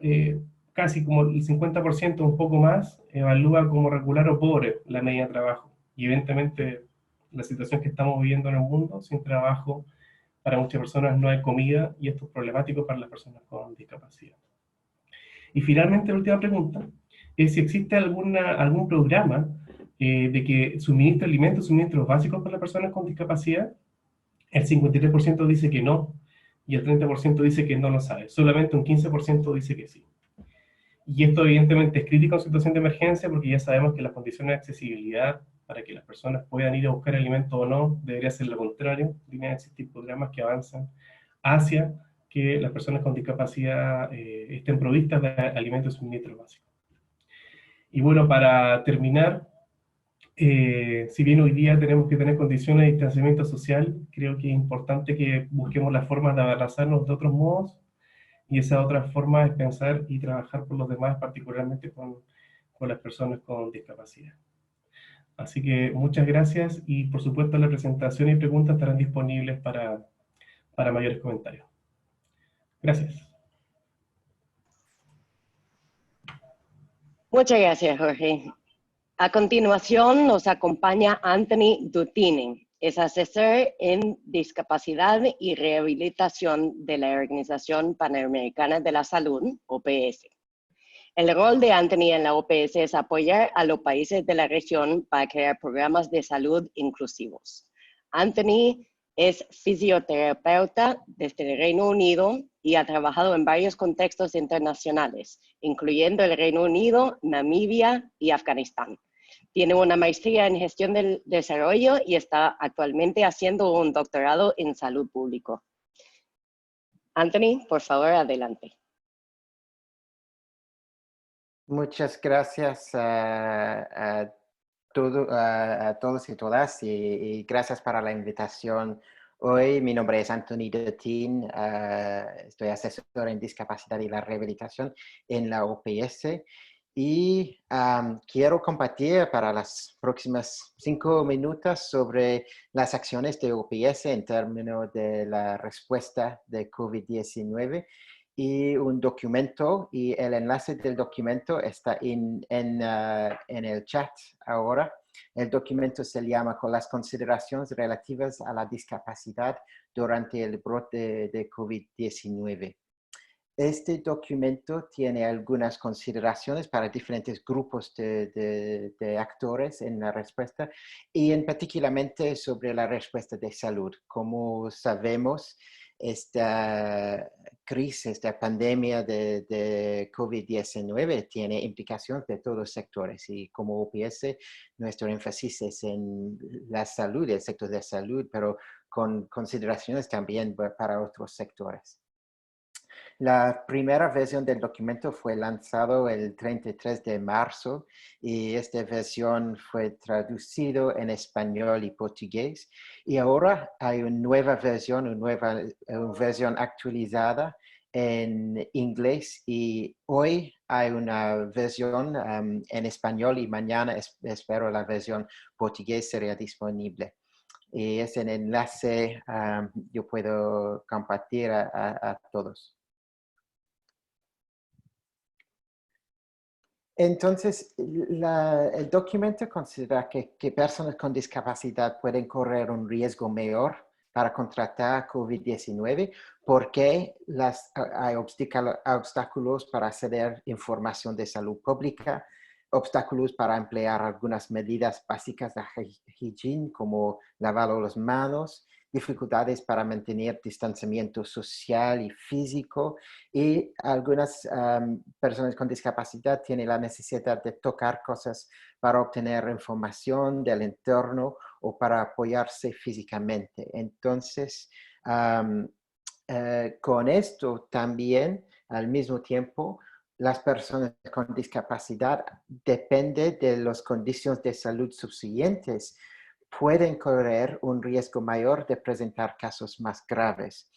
casi como el 50%, un poco más, evalúa como regular o pobre la medida de trabajo. Y evidentemente la situación que estamos viviendo en el mundo, sin trabajo, para muchas personas no hay comida y esto es problemático para las personas con discapacidad. Y finalmente la última pregunta es si existe algún programa de que suministre alimentos, suministros básicos para las personas con discapacidad. El 53% dice que no, y el 30% dice que no lo sabe. Solamente un 15% dice que sí. Y esto evidentemente es crítico en situación de emergencia porque ya sabemos que las condiciones de accesibilidad para que las personas puedan ir a buscar alimento o no debería ser lo contrario. Deberían existir programas que avanzan hacia que las personas con discapacidad estén provistas de alimentos y suministros básicos. Y bueno, para terminar, si bien hoy día tenemos que tener condiciones de distanciamiento social, creo que es importante que busquemos las formas de abrazarnos de otros modos, y esa otra forma es pensar y trabajar por los demás, particularmente con las personas con discapacidad. Así que muchas gracias, y por supuesto la presentación y preguntas estarán disponibles para mayores comentarios. Gracias. Muchas gracias, Jorge. A continuación nos acompaña Anthony Dutine, es asesor en discapacidad y rehabilitación de la Organización Panamericana de la Salud, OPS. El rol de Anthony en la OPS es apoyar a los países de la región para crear programas de salud inclusivos. Anthony es fisioterapeuta desde el Reino Unido y ha trabajado en varios contextos internacionales, incluyendo el Reino Unido, Namibia y Afganistán. Tiene una maestría en gestión del desarrollo y está actualmente haciendo un doctorado en salud pública. Anthony, por favor, adelante. Muchas gracias a todos y todas, y gracias para la invitación. Hoy mi nombre es Anthony Dutine, estoy asesor en discapacidad y la rehabilitación en la OPS, y quiero compartir para las próximas 5 minutos sobre las acciones de OPS en términos de la respuesta de COVID-19 y un documento, y el enlace del documento está en el chat ahora. El documento se llama "Con las consideraciones relativas a la discapacidad durante el brote de COVID-19". Este documento tiene algunas consideraciones para diferentes grupos de actores en la respuesta, y en particularmente sobre la respuesta de salud. Como sabemos, esta crisis, esta pandemia de COVID-19 tiene implicaciones de todos los sectores, y como OPS nuestro énfasis es en la salud, el sector de salud, pero con consideraciones también para otros sectores. La primera versión del documento fue lanzado el 33 de marzo y esta versión fue traducido en español y portugués, y ahora hay una nueva versión, una versión actualizada en inglés, y hoy hay una versión en español, y mañana espero la versión portugués sería disponible. Y ese enlace yo puedo compartir a todos. Entonces, el documento considera que personas con discapacidad pueden correr un riesgo mayor para contratar COVID-19 porque hay obstáculos para acceder a información de salud pública, obstáculos para emplear algunas medidas básicas de higiene, como lavar las manos, dificultades para mantener distanciamiento social y físico, y algunas personas con discapacidad tienen la necesidad de tocar cosas para obtener información del entorno o para apoyarse físicamente. Entonces, con esto también, al mismo tiempo, las personas con discapacidad, depende de las condiciones de salud subsiguientes, pueden correr un riesgo mayor de presentar casos más graves,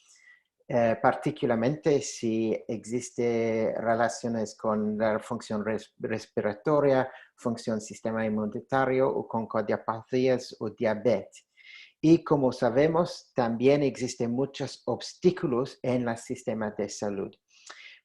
particularmente si existen relaciones con la función respiratoria, función sistema inmunitario o con cardiopatías o diabetes. Y como sabemos, también existen muchos obstáculos en el sistema de salud.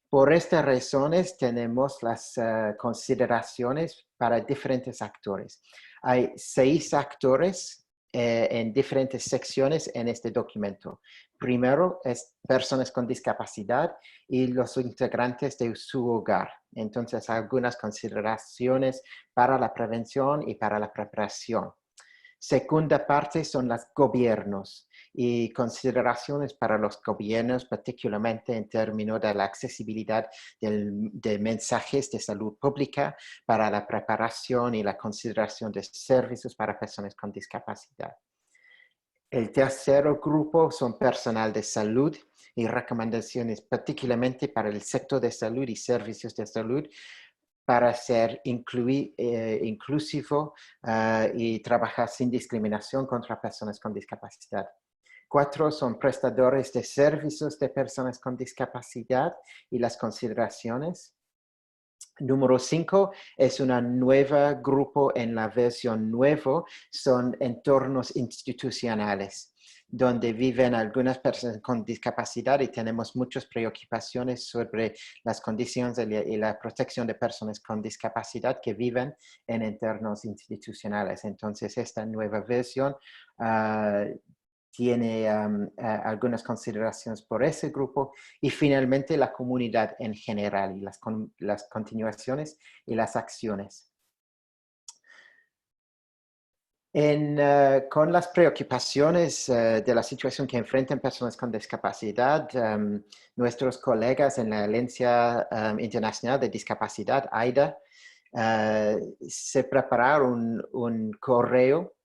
Por estas razones tenemos las consideraciones para diferentes actores. Hay 6 actores en diferentes secciones en este documento. Primero es personas con discapacidad y los integrantes de su hogar. Entonces, algunas consideraciones para la prevención y para la preparación. Segunda parte son los gobiernos y consideraciones para los gobiernos, particularmente en términos de la accesibilidad de mensajes de salud pública, para la preparación y la consideración de servicios para personas con discapacidad. El tercer grupo son personal de salud y recomendaciones particularmente para el sector de salud y servicios de salud, para ser inclusivo y trabajar sin discriminación contra personas con discapacidad. 4 son prestadores de servicios de personas con discapacidad y las consideraciones. Número 5 es un nuevo grupo en la versión nueva, son entornos institucionales, donde viven algunas personas con discapacidad y tenemos muchas preocupaciones sobre las condiciones y la protección de personas con discapacidad que viven en entornos institucionales. Entonces, esta nueva versión tiene algunas consideraciones por ese grupo y finalmente la comunidad en general y las continuaciones y las acciones. Con las preocupaciones de la situación que enfrentan personas con discapacidad, nuestros colegas en la Alianza Internacional de Discapacidad, AIDA, se prepararon un correo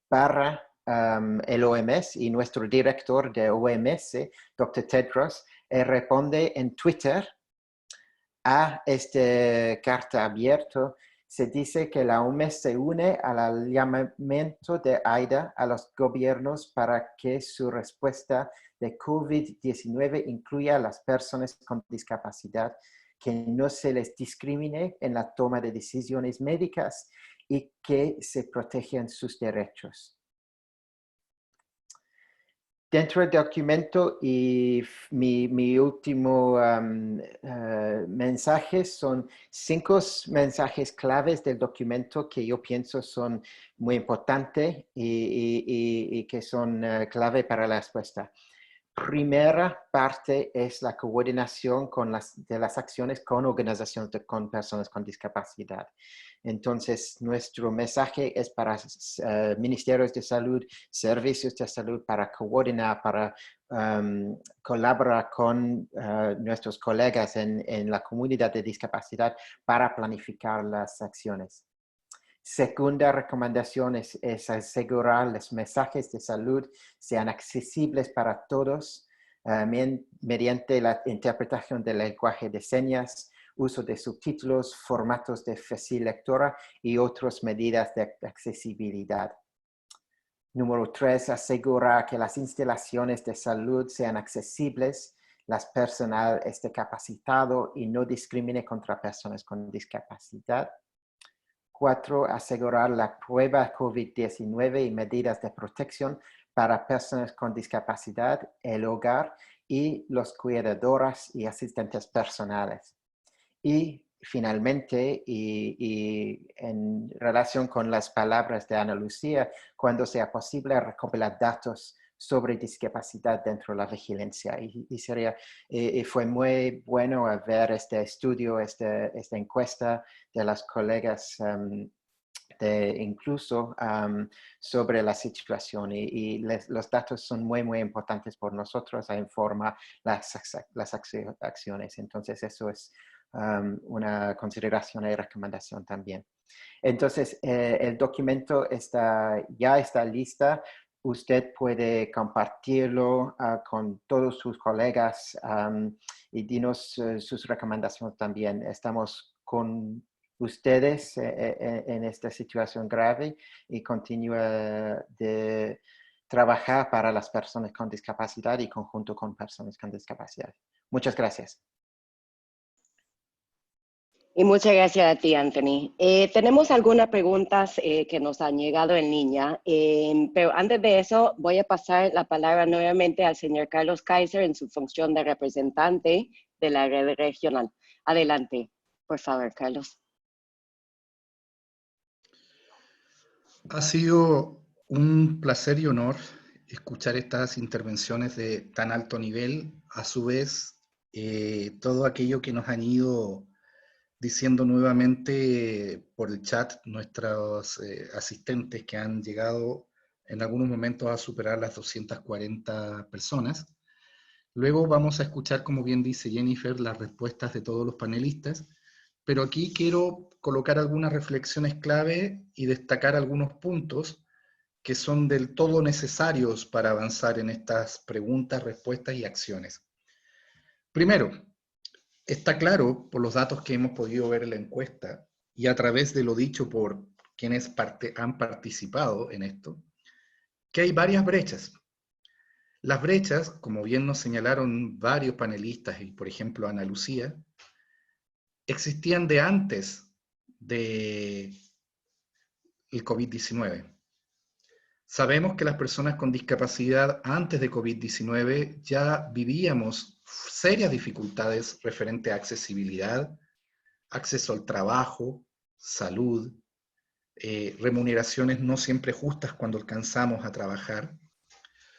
para el OMS, y nuestro director de OMS, Dr. Tedros, responde en Twitter a esta carta abierta. Se dice que la OMS se une al llamamiento de AIDA a los gobiernos para que su respuesta de COVID-19 incluya a las personas con discapacidad, que no se les discrimine en la toma de decisiones médicas y que se protejan sus derechos. Dentro del documento y mi último mensaje son 5 mensajes claves del documento que yo pienso son muy importantes y que son clave para la respuesta. Primera parte es la coordinación de las acciones con organizaciones con personas con discapacidad. Entonces, nuestro mensaje es para ministerios de salud, servicios de salud, para coordinar, para colaborar con nuestros colegas en la comunidad de discapacidad para planificar las acciones. Segunda recomendación es asegurar los mensajes de salud sean accesibles para todos mediante la interpretación del lenguaje de señas, uso de subtítulos, formatos de fácil lectura y otras medidas de accesibilidad. Número 3, asegurar que las instalaciones de salud sean accesibles, las personal esté capacitado y no discrimine contra personas con discapacidad. 4, asegurar la prueba COVID-19 y medidas de protección para personas con discapacidad, el hogar y los cuidadores y asistentes personales. Y finalmente, y en relación con las palabras de Ana Lucía, cuando sea posible recopilar datos sobre discapacidad dentro de la vigilancia. Y fue muy bueno ver este estudio, esta encuesta de las colegas incluso sobre la situación, y los datos son muy, muy importantes por nosotros a informar las acciones. Entonces, eso es una consideración y recomendación también. Entonces, el documento ya está listo. Usted puede compartirlo con todos sus colegas y dinos sus recomendaciones también. Estamos con ustedes en esta situación grave y continúa de trabajar para las personas con discapacidad y conjunto con personas con discapacidad. Muchas gracias. Y muchas gracias a ti, Anthony. Tenemos algunas preguntas que nos han llegado en línea, pero antes de eso voy a pasar la palabra nuevamente al señor Carlos Kaiser en su función de representante de la red regional. Adelante, por favor, Carlos. Ha sido un placer y honor escuchar estas intervenciones de tan alto nivel. A su vez, todo aquello que nos han ido diciendo nuevamente por el chat nuestros asistentes, que han llegado en algunos momentos a superar las 240 personas. Luego vamos a escuchar, como bien dice Jennifer, las respuestas de todos los panelistas, pero aquí quiero colocar algunas reflexiones clave y destacar algunos puntos que son del todo necesarios para avanzar en estas preguntas, respuestas y acciones. Primero, está claro, por los datos que hemos podido ver en la encuesta y a través de lo dicho por quienes han participado en esto, que hay varias brechas. Las brechas, como bien nos señalaron varios panelistas, y por ejemplo Ana Lucía, existían de antes del COVID-19. Sabemos que las personas con discapacidad antes de COVID-19 ya vivíamos serias dificultades referente a accesibilidad, acceso al trabajo, salud, remuneraciones no siempre justas cuando alcanzamos a trabajar,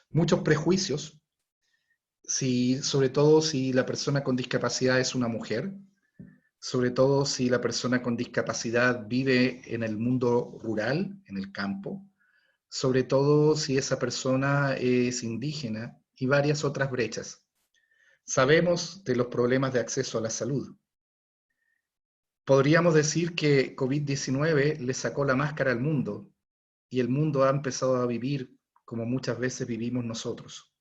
muchos prejuicios, sobre todo si la persona con discapacidad es una mujer, sobre todo si la persona con discapacidad vive en el mundo rural, en el campo, sobre todo si esa persona es indígena y varias otras brechas. Sabemos de los problemas de acceso a la salud. Podríamos decir que COVID-19 le sacó la máscara al mundo y el mundo ha empezado a vivir como muchas veces vivimos nosotros.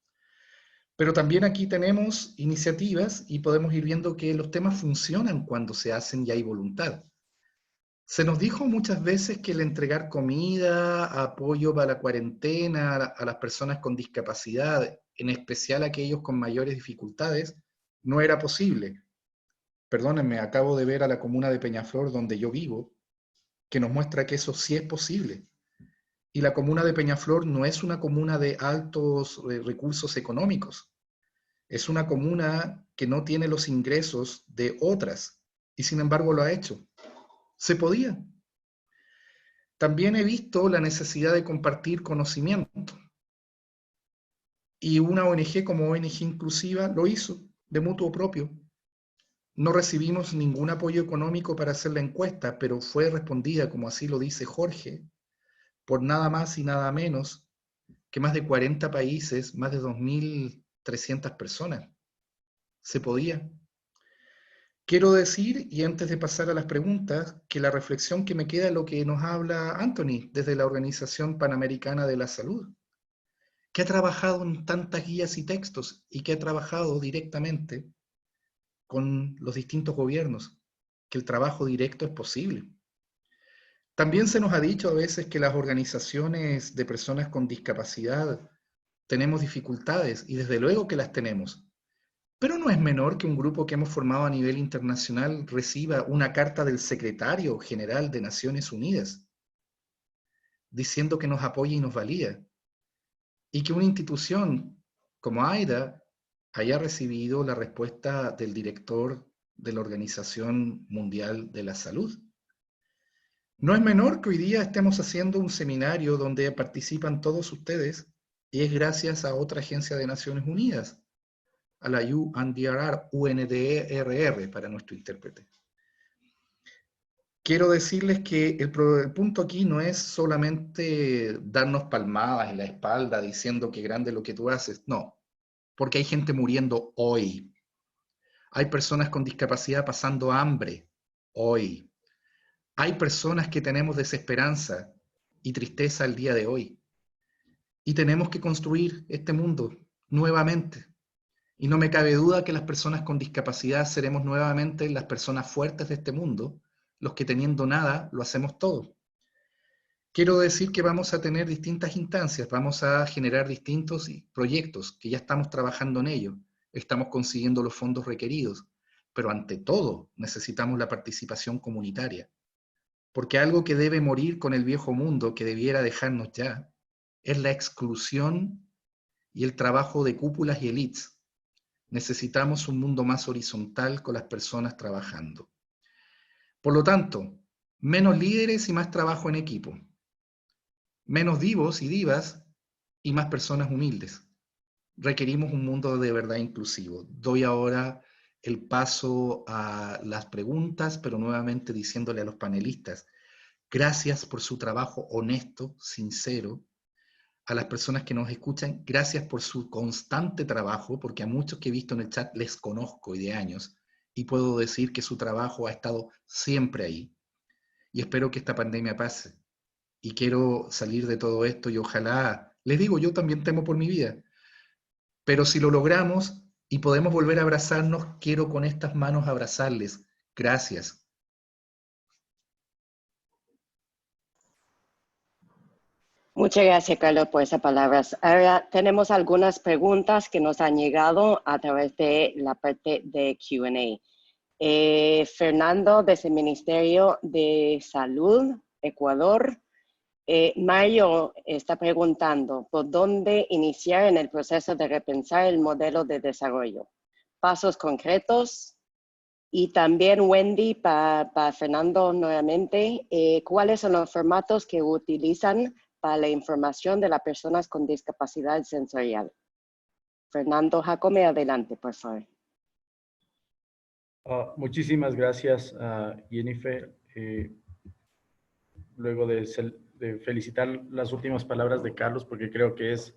Pero también aquí tenemos iniciativas y podemos ir viendo que los temas funcionan cuando se hacen y hay voluntad. Se nos dijo muchas veces que el entregar comida, apoyo para la cuarentena a las personas con discapacidad, en especial a aquellos con mayores dificultades, no era posible. Perdónenme, acabo de ver a la comuna de Peñaflor, donde yo vivo, que nos muestra que eso sí es posible. Y la comuna de Peñaflor no es una comuna de altos recursos económicos. Es una comuna que no tiene los ingresos de otras, y sin embargo lo ha hecho. Se podía. También he visto la necesidad de compartir conocimiento. Y una ONG como ONG Inclusiva lo hizo, de mutuo propio. No recibimos ningún apoyo económico para hacer la encuesta, pero fue respondida, como así lo dice Jorge, por nada más y nada menos que más de 40 países, más de 2.300 personas. Se podía. Quiero decir, y antes de pasar a las preguntas, que la reflexión que me queda es lo que nos habla Anthony desde la Organización Panamericana de la Salud, que ha trabajado en tantas guías y textos y que ha trabajado directamente con los distintos gobiernos, que el trabajo directo es posible. También se nos ha dicho a veces que las organizaciones de personas con discapacidad tenemos dificultades, y desde luego que las tenemos. Pero no es menor que un grupo que hemos formado a nivel internacional reciba una carta del secretario general de Naciones Unidas diciendo que nos apoya y nos valida. Y que una institución como AIDA haya recibido la respuesta del director de la Organización Mundial de la Salud. No es menor que hoy día estemos haciendo un seminario donde participan todos ustedes Y es gracias a otra agencia de Naciones Unidas, a la UNDRR para nuestro intérprete. Quiero decirles que el punto aquí no es solamente darnos palmadas en la espalda diciendo que grande lo que tú haces, no, porque hay gente muriendo hoy. Hay personas con discapacidad pasando hambre hoy. Hay personas que tenemos desesperanza y tristeza el día de hoy. Y tenemos que construir este mundo nuevamente. Y no me cabe duda que las personas con discapacidad seremos nuevamente las personas fuertes de este mundo, los que teniendo nada lo hacemos todo. Quiero decir que vamos a tener distintas instancias, vamos a generar distintos proyectos, que ya estamos trabajando en ello, estamos consiguiendo los fondos requeridos, pero ante todo necesitamos la participación comunitaria, porque algo que debe morir con el viejo mundo, que debiera dejarnos ya, es la exclusión y el trabajo de cúpulas y élites. Necesitamos un mundo más horizontal con las personas trabajando. Por lo tanto, menos líderes y más trabajo en equipo. Menos divos y divas y más personas humildes. Requerimos un mundo de verdad inclusivo. Doy ahora el paso a las preguntas, pero nuevamente diciéndole a los panelistas, gracias por su trabajo honesto, sincero. A las personas que nos escuchan, gracias por su constante trabajo, porque a muchos que he visto en el chat les conozco y de años, y puedo decir que su trabajo ha estado siempre ahí. Y espero que esta pandemia pase. Y quiero salir de todo esto y ojalá, les digo, yo también temo por mi vida, pero si lo logramos y podemos volver a abrazarnos, quiero con estas manos abrazarles. Gracias. Muchas gracias, Carlos, por esas palabras. Ahora tenemos algunas preguntas que nos han llegado a través de la parte de Q&A. Fernando, desde el Ministerio de Salud, Ecuador. Mario está preguntando, ¿por dónde iniciar en el proceso de repensar el modelo de desarrollo? Pasos concretos. Y también Wendy, para Fernando nuevamente, ¿cuáles son los formatos que utilizan para la información de las personas con discapacidad sensorial? Fernando Jacome, adelante, por favor. Muchísimas gracias, Jennifer. Luego de felicitar las últimas palabras de Carlos, porque creo que es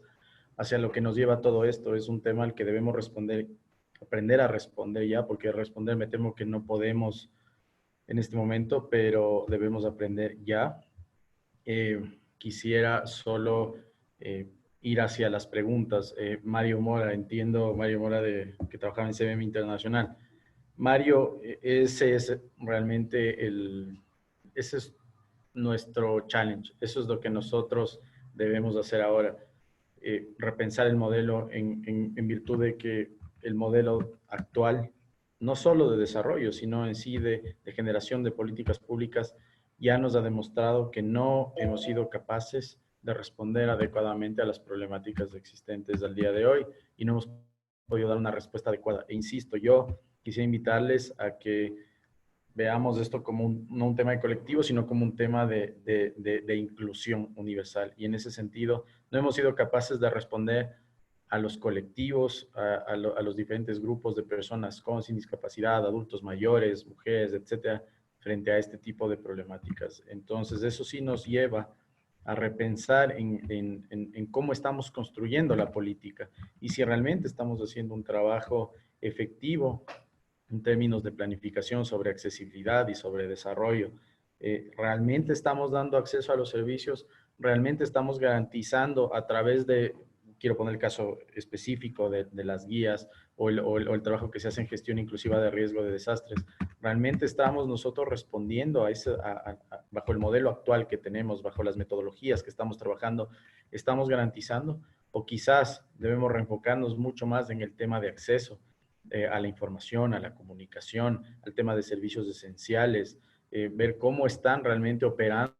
hacia lo que nos lleva todo esto. Es un tema al que debemos responder, aprender a responder ya, porque responder me temo que no podemos en este momento, pero debemos aprender ya. Quisiera solo ir hacia las preguntas. Mario Mora, entiendo, Mario Mora que trabajaba en CBM Internacional. Mario, ese es realmente ese es nuestro challenge. Eso es lo que nosotros debemos hacer ahora. Repensar el modelo en virtud de que el modelo actual, no solo de desarrollo, sino en sí de generación de políticas públicas, ya nos ha demostrado que no hemos sido capaces de responder adecuadamente a las problemáticas existentes al día de hoy y no hemos podido dar una respuesta adecuada. E insisto, yo quisiera invitarles a que veamos esto como no un tema de colectivo, sino como un tema de inclusión universal. Y en ese sentido, no hemos sido capaces de responder a los colectivos, a los diferentes grupos de personas con sin discapacidad, adultos mayores, mujeres, etcétera, frente a este tipo de problemáticas. Entonces, eso sí nos lleva a repensar en cómo estamos construyendo la política y si realmente estamos haciendo un trabajo efectivo en términos de planificación sobre accesibilidad y sobre desarrollo. ¿Realmente estamos dando acceso a los servicios? ¿Realmente estamos garantizando a través de, quiero poner el caso específico de las guías o el trabajo que se hace en gestión inclusiva de riesgo de desastres? ¿Realmente estamos nosotros respondiendo bajo el modelo actual que tenemos, bajo las metodologías que estamos trabajando, estamos garantizando? O quizás debemos reenfocarnos mucho más en el tema de acceso a la información, a la comunicación, al tema de servicios esenciales, ver cómo están realmente operando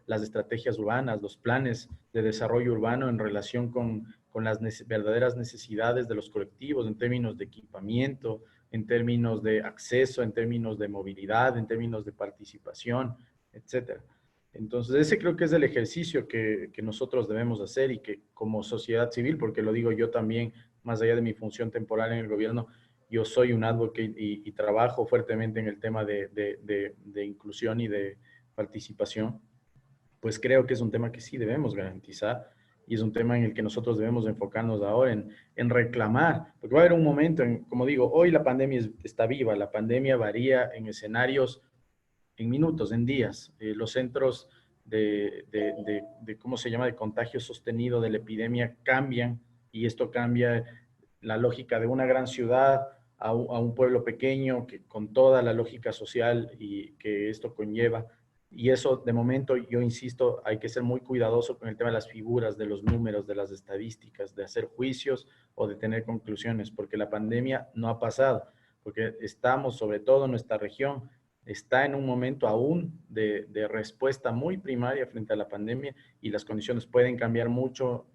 las estrategias urbanas, los planes de desarrollo urbano en relación con las verdaderas necesidades de los colectivos en términos de equipamiento, en términos de acceso, en términos de movilidad, en términos de participación, etcétera. Entonces, ese creo que es el ejercicio que nosotros debemos hacer y que como sociedad civil, porque lo digo yo también, más allá de mi función temporal en el gobierno, yo soy un advocate y trabajo fuertemente en el tema de inclusión y de participación, pues creo que es un tema que sí debemos garantizar y es un tema en el que nosotros debemos enfocarnos ahora en reclamar, porque va a haber un momento, como digo, hoy la pandemia está viva, la pandemia varía en escenarios, en minutos, en días. Los centros ¿cómo se llama?, de contagio sostenido de la epidemia cambian y esto cambia la lógica de una gran ciudad a un pueblo pequeño que, con toda la lógica social y que esto conlleva. Y eso, de momento, yo insisto, hay que ser muy cuidadoso con el tema de las figuras, de los números, de las estadísticas, de hacer juicios o de tener conclusiones, porque la pandemia no ha pasado, porque estamos, sobre todo en nuestra región, está en un momento aún de respuesta muy primaria frente a la pandemia y las condiciones pueden cambiar mucho,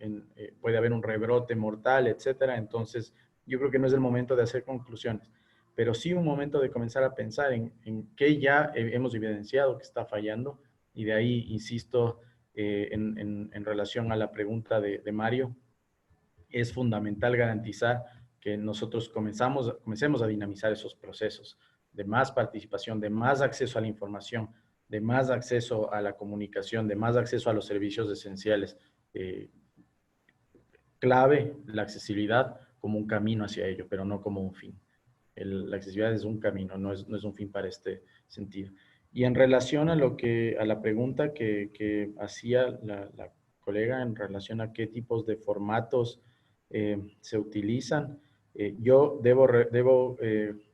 puede haber un rebrote mortal, etcétera. Entonces, yo creo que no es el momento de hacer conclusiones, pero sí un momento de comenzar a pensar en qué ya hemos evidenciado que está fallando y de ahí, insisto, en relación a la pregunta de Mario, es fundamental garantizar que nosotros comencemos a dinamizar esos procesos de más participación, de más acceso a la información, de más acceso a la comunicación, de más acceso a los servicios esenciales. Clave la accesibilidad como un camino hacia ello, pero no como un fin. La accesibilidad es un camino, no es un fin para este sentido. Y en relación a la pregunta que hacía la colega en relación a qué tipos de formatos se utilizan, yo debo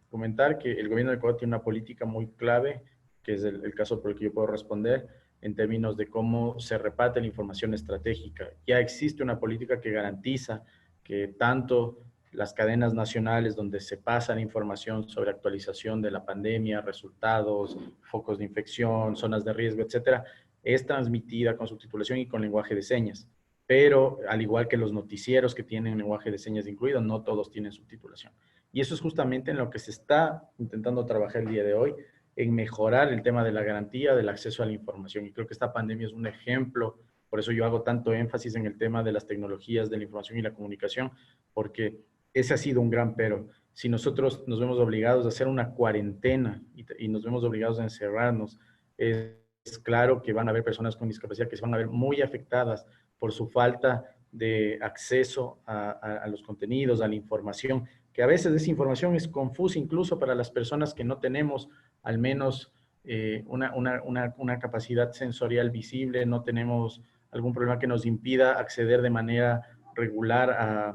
comentar que el gobierno de Ecuador tiene una política muy clave, que es el caso por el que yo puedo responder, en términos de cómo se reparte la información estratégica. Ya existe una política que garantiza que tanto las cadenas nacionales donde se pasa la información sobre actualización de la pandemia, resultados, focos de infección, zonas de riesgo, etcétera, es transmitida con subtitulación y con lenguaje de señas. Pero al igual que los noticieros que tienen lenguaje de señas incluido, no todos tienen subtitulación. Y eso es justamente en lo que se está intentando trabajar el día de hoy, en mejorar el tema de la garantía del acceso a la información. Y creo que esta pandemia es un ejemplo, por eso yo hago tanto énfasis en el tema de las tecnologías de la información y la comunicación, porque ese ha sido un gran pero. Si nosotros nos vemos obligados a hacer una cuarentena y nos vemos obligados a encerrarnos, es claro que van a haber personas con discapacidad que se van a ver muy afectadas por su falta de acceso a los contenidos, a la información, que a veces esa información es confusa incluso para las personas que no tenemos al menos una capacidad sensorial visible, no tenemos algún problema que nos impida acceder de manera regular a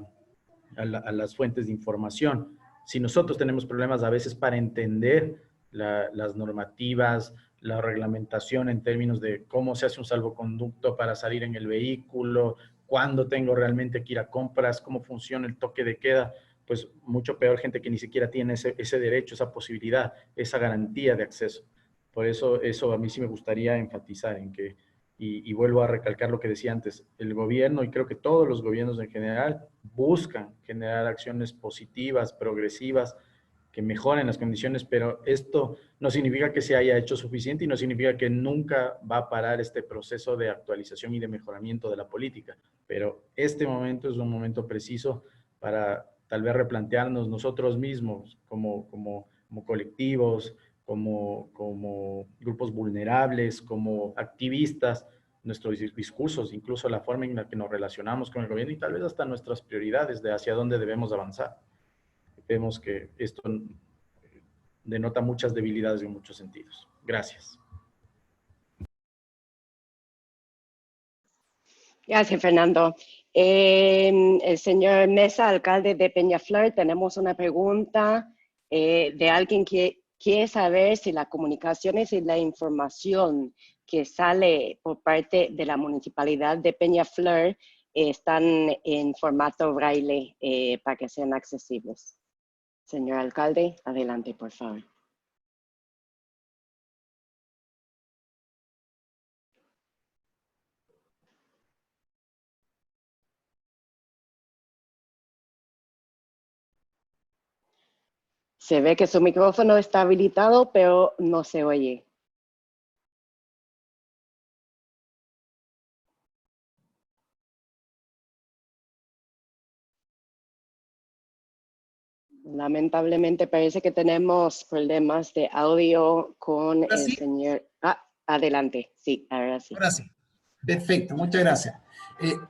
las fuentes de información. Si nosotros tenemos problemas a veces para entender las normativas, la reglamentación en términos de cómo se hace un salvoconducto para salir en el vehículo, cuándo tengo realmente que ir a compras, cómo funciona el toque de queda, pues mucho peor gente que ni siquiera tiene ese derecho, esa posibilidad, esa garantía de acceso. Por eso a mí sí me gustaría enfatizar en que, y vuelvo a recalcar lo que decía antes, el gobierno, y creo que todos los gobiernos en general, buscan generar acciones positivas, progresivas, que mejoren las condiciones, pero esto no significa que se haya hecho suficiente y no significa que nunca va a parar este proceso de actualización y de mejoramiento de la política. Pero este momento es un momento preciso para tal vez replantearnos nosotros mismos como colectivos, como grupos vulnerables, como activistas, nuestros discursos, incluso la forma en la que nos relacionamos con el gobierno y tal vez hasta nuestras prioridades de hacia dónde debemos avanzar. Vemos que esto denota muchas debilidades en muchos sentidos. Gracias. Gracias, Fernando. El señor Mesa, alcalde de Peñaflor, tenemos una pregunta de alguien que quiere saber si las comunicaciones y la información que sale por parte de la Municipalidad de Peñaflor están en formato braille para que sean accesibles. Señor alcalde, adelante, por favor. Se ve que su micrófono está habilitado, pero no se oye. Lamentablemente parece que tenemos problemas de audio con ¿Ahora el sí? señor. Adelante. Sí, ahora sí. Ahora sí. Perfecto, muchas gracias.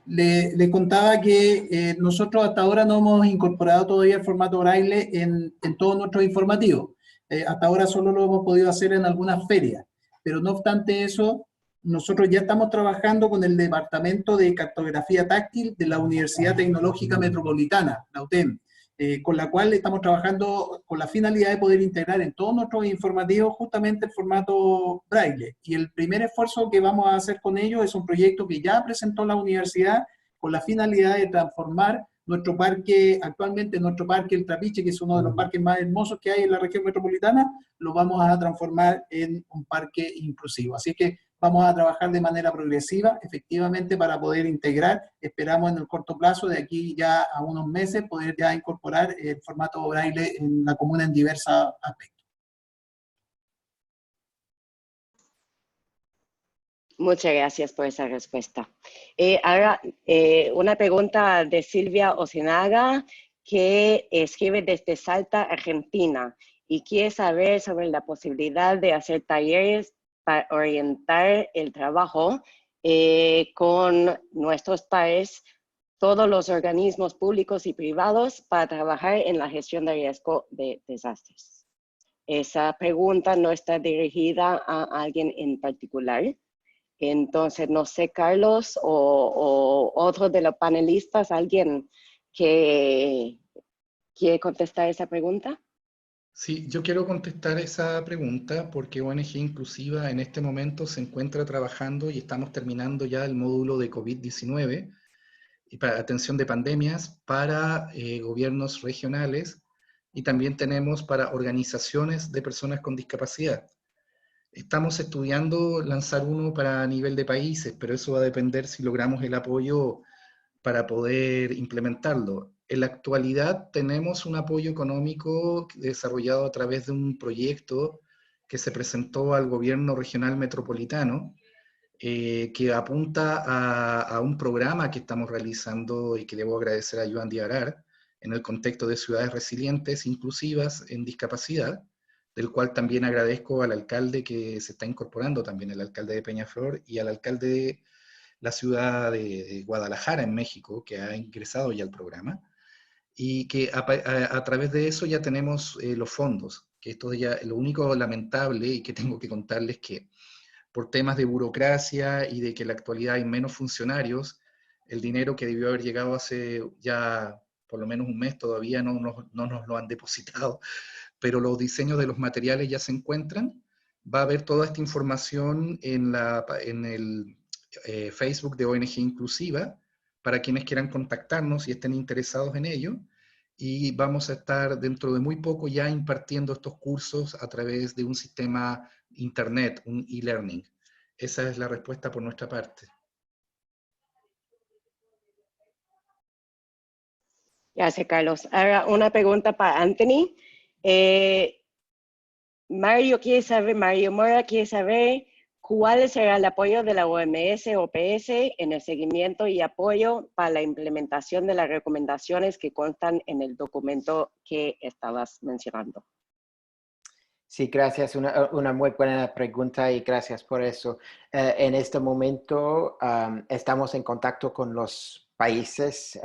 Le contaba que nosotros hasta ahora no hemos incorporado todavía el formato braille en todos nuestros informativos. Hasta ahora solo lo hemos podido hacer en algunas ferias, pero no obstante eso, nosotros ya estamos trabajando con el Departamento de Cartografía Táctil de la Universidad Tecnológica Metropolitana, la UTEM, con la cual estamos trabajando con la finalidad de poder integrar en todos nuestros informativos justamente el formato braille. Y el primer esfuerzo que vamos a hacer con ellos es un proyecto que ya presentó la universidad con la finalidad de transformar nuestro parque, actualmente nuestro parque El Trapiche, que es uno de los parques más hermosos que hay en la región metropolitana, lo vamos a transformar en un parque inclusivo. Así que vamos a trabajar de manera progresiva, efectivamente, para poder integrar. Esperamos en el corto plazo, de aquí ya a unos meses, poder ya incorporar el formato braille en la comuna en diversos aspectos. Muchas gracias por esa respuesta. Ahora, una pregunta de Silvia Ocinaga, que escribe desde Salta, Argentina, y quiere saber sobre la posibilidad de hacer talleres para orientar el trabajo con nuestros pares, todos los organismos públicos y privados, para trabajar en la gestión de riesgo de desastres. Esa pregunta no está dirigida a alguien en particular. Entonces, no sé, Carlos o otro de los panelistas, alguien que quiere contestar esa pregunta. Sí, yo quiero contestar esa pregunta porque ONG Inclusiva en este momento se encuentra trabajando y estamos terminando ya el módulo de COVID-19 y para atención de pandemias para gobiernos regionales, y también tenemos para organizaciones de personas con discapacidad. Estamos estudiando lanzar uno para nivel de países, pero eso va a depender si logramos el apoyo para poder implementarlo. En la actualidad tenemos un apoyo económico desarrollado a través de un proyecto que se presentó al gobierno regional metropolitano, que apunta a un programa que estamos realizando y que debo agradecer a Joan Diarar en el contexto de ciudades resilientes, inclusivas en discapacidad, del cual también agradezco al alcalde que se está incorporando también, el alcalde de Peñaflor, y al alcalde de la ciudad de Guadalajara, en México, que ha ingresado ya al programa, y que a través de eso ya tenemos los fondos, que esto ya, lo único lamentable y que tengo que contarles que por temas de burocracia y de que en la actualidad hay menos funcionarios, el dinero que debió haber llegado hace ya por lo menos un mes todavía no nos lo han depositado, pero los diseños de los materiales ya se encuentran. Va a haber toda esta información en el Facebook de ONG Inclusiva, para quienes quieran contactarnos y estén interesados en ello, y vamos a estar dentro de muy poco ya impartiendo estos cursos a través de un sistema internet, un e-learning. Esa es la respuesta por nuestra parte. Gracias, Carlos. Ahora una pregunta para Anthony. Mario Mora quiere saber cuál será el apoyo de la OMS-OPS en el seguimiento y apoyo para la implementación de las recomendaciones que constan en el documento que estabas mencionando. Sí, gracias. Una muy buena pregunta y gracias por eso. En este momento estamos en contacto con los países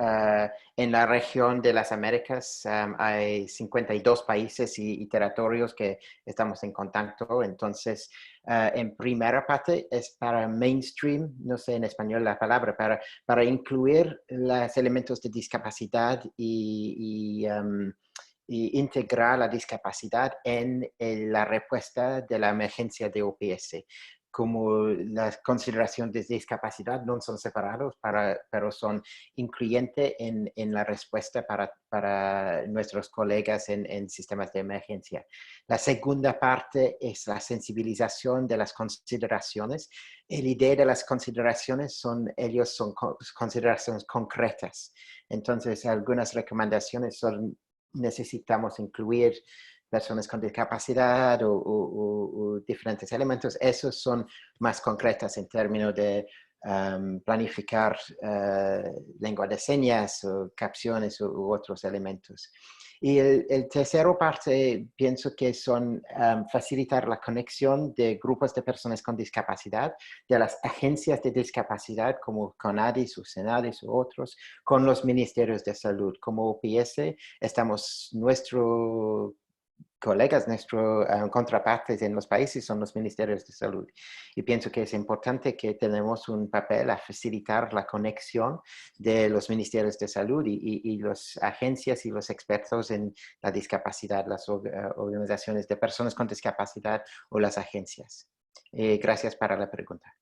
en la región de las Américas. Hay 52 países y territorios que estamos en contacto. Entonces, en primera parte es para mainstream, no sé en español la palabra, para incluir los elementos de discapacidad y integrar la discapacidad en la respuesta de la emergencia de OPS. Como las consideraciones de discapacidad no son separados, pero son incluyentes en la respuesta para nuestros colegas en sistemas de emergencia. La segunda parte es la sensibilización de las consideraciones. La idea de las consideraciones son consideraciones concretas. Entonces, algunas recomendaciones necesitamos incluir personas con discapacidad o diferentes elementos. Esos son más concretas en términos de planificar lengua de señas o capciones u otros elementos. Y el tercero parte, pienso que son facilitar la conexión de grupos de personas con discapacidad, de las agencias de discapacidad como CONADIS o SENADIS u otros, con los ministerios de salud. Como OPS, nuestros contrapartes en los países son los ministerios de salud. Y pienso que es importante que tenemos un papel a facilitar la conexión de los ministerios de salud y las agencias y los expertos en la discapacidad, las organizaciones de personas con discapacidad o las agencias. Gracias para la pregunta.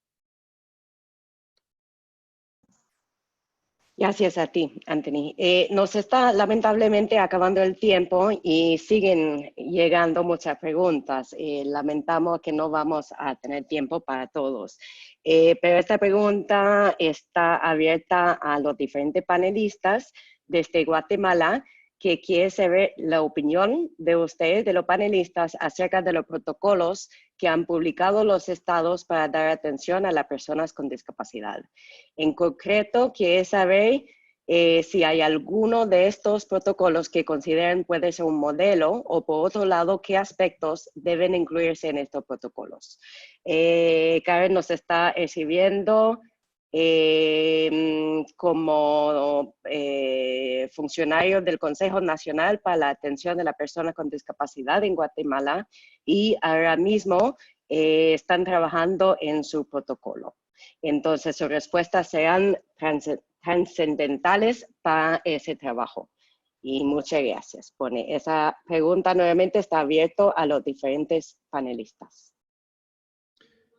Gracias a ti, Anthony. Nos está lamentablemente acabando el tiempo y siguen llegando muchas preguntas. Lamentamos que no vamos a tener tiempo para todos. Pero esta pregunta está abierta a los diferentes panelistas desde Guatemala, que quiere saber la opinión de ustedes, de los panelistas, acerca de los protocolos que han publicado los estados para dar atención a las personas con discapacidad. En concreto, quiere saber si hay alguno de estos protocolos que consideren puede ser un modelo, o por otro lado, qué aspectos deben incluirse en estos protocolos. Karen nos está escribiendo como funcionario del Consejo Nacional para la Atención de las Personas con Discapacidad en Guatemala, y ahora mismo están trabajando en su protocolo. Entonces, sus respuestas serán trascendentales para ese trabajo. Y muchas gracias. Esa pregunta nuevamente está abierta a los diferentes panelistas.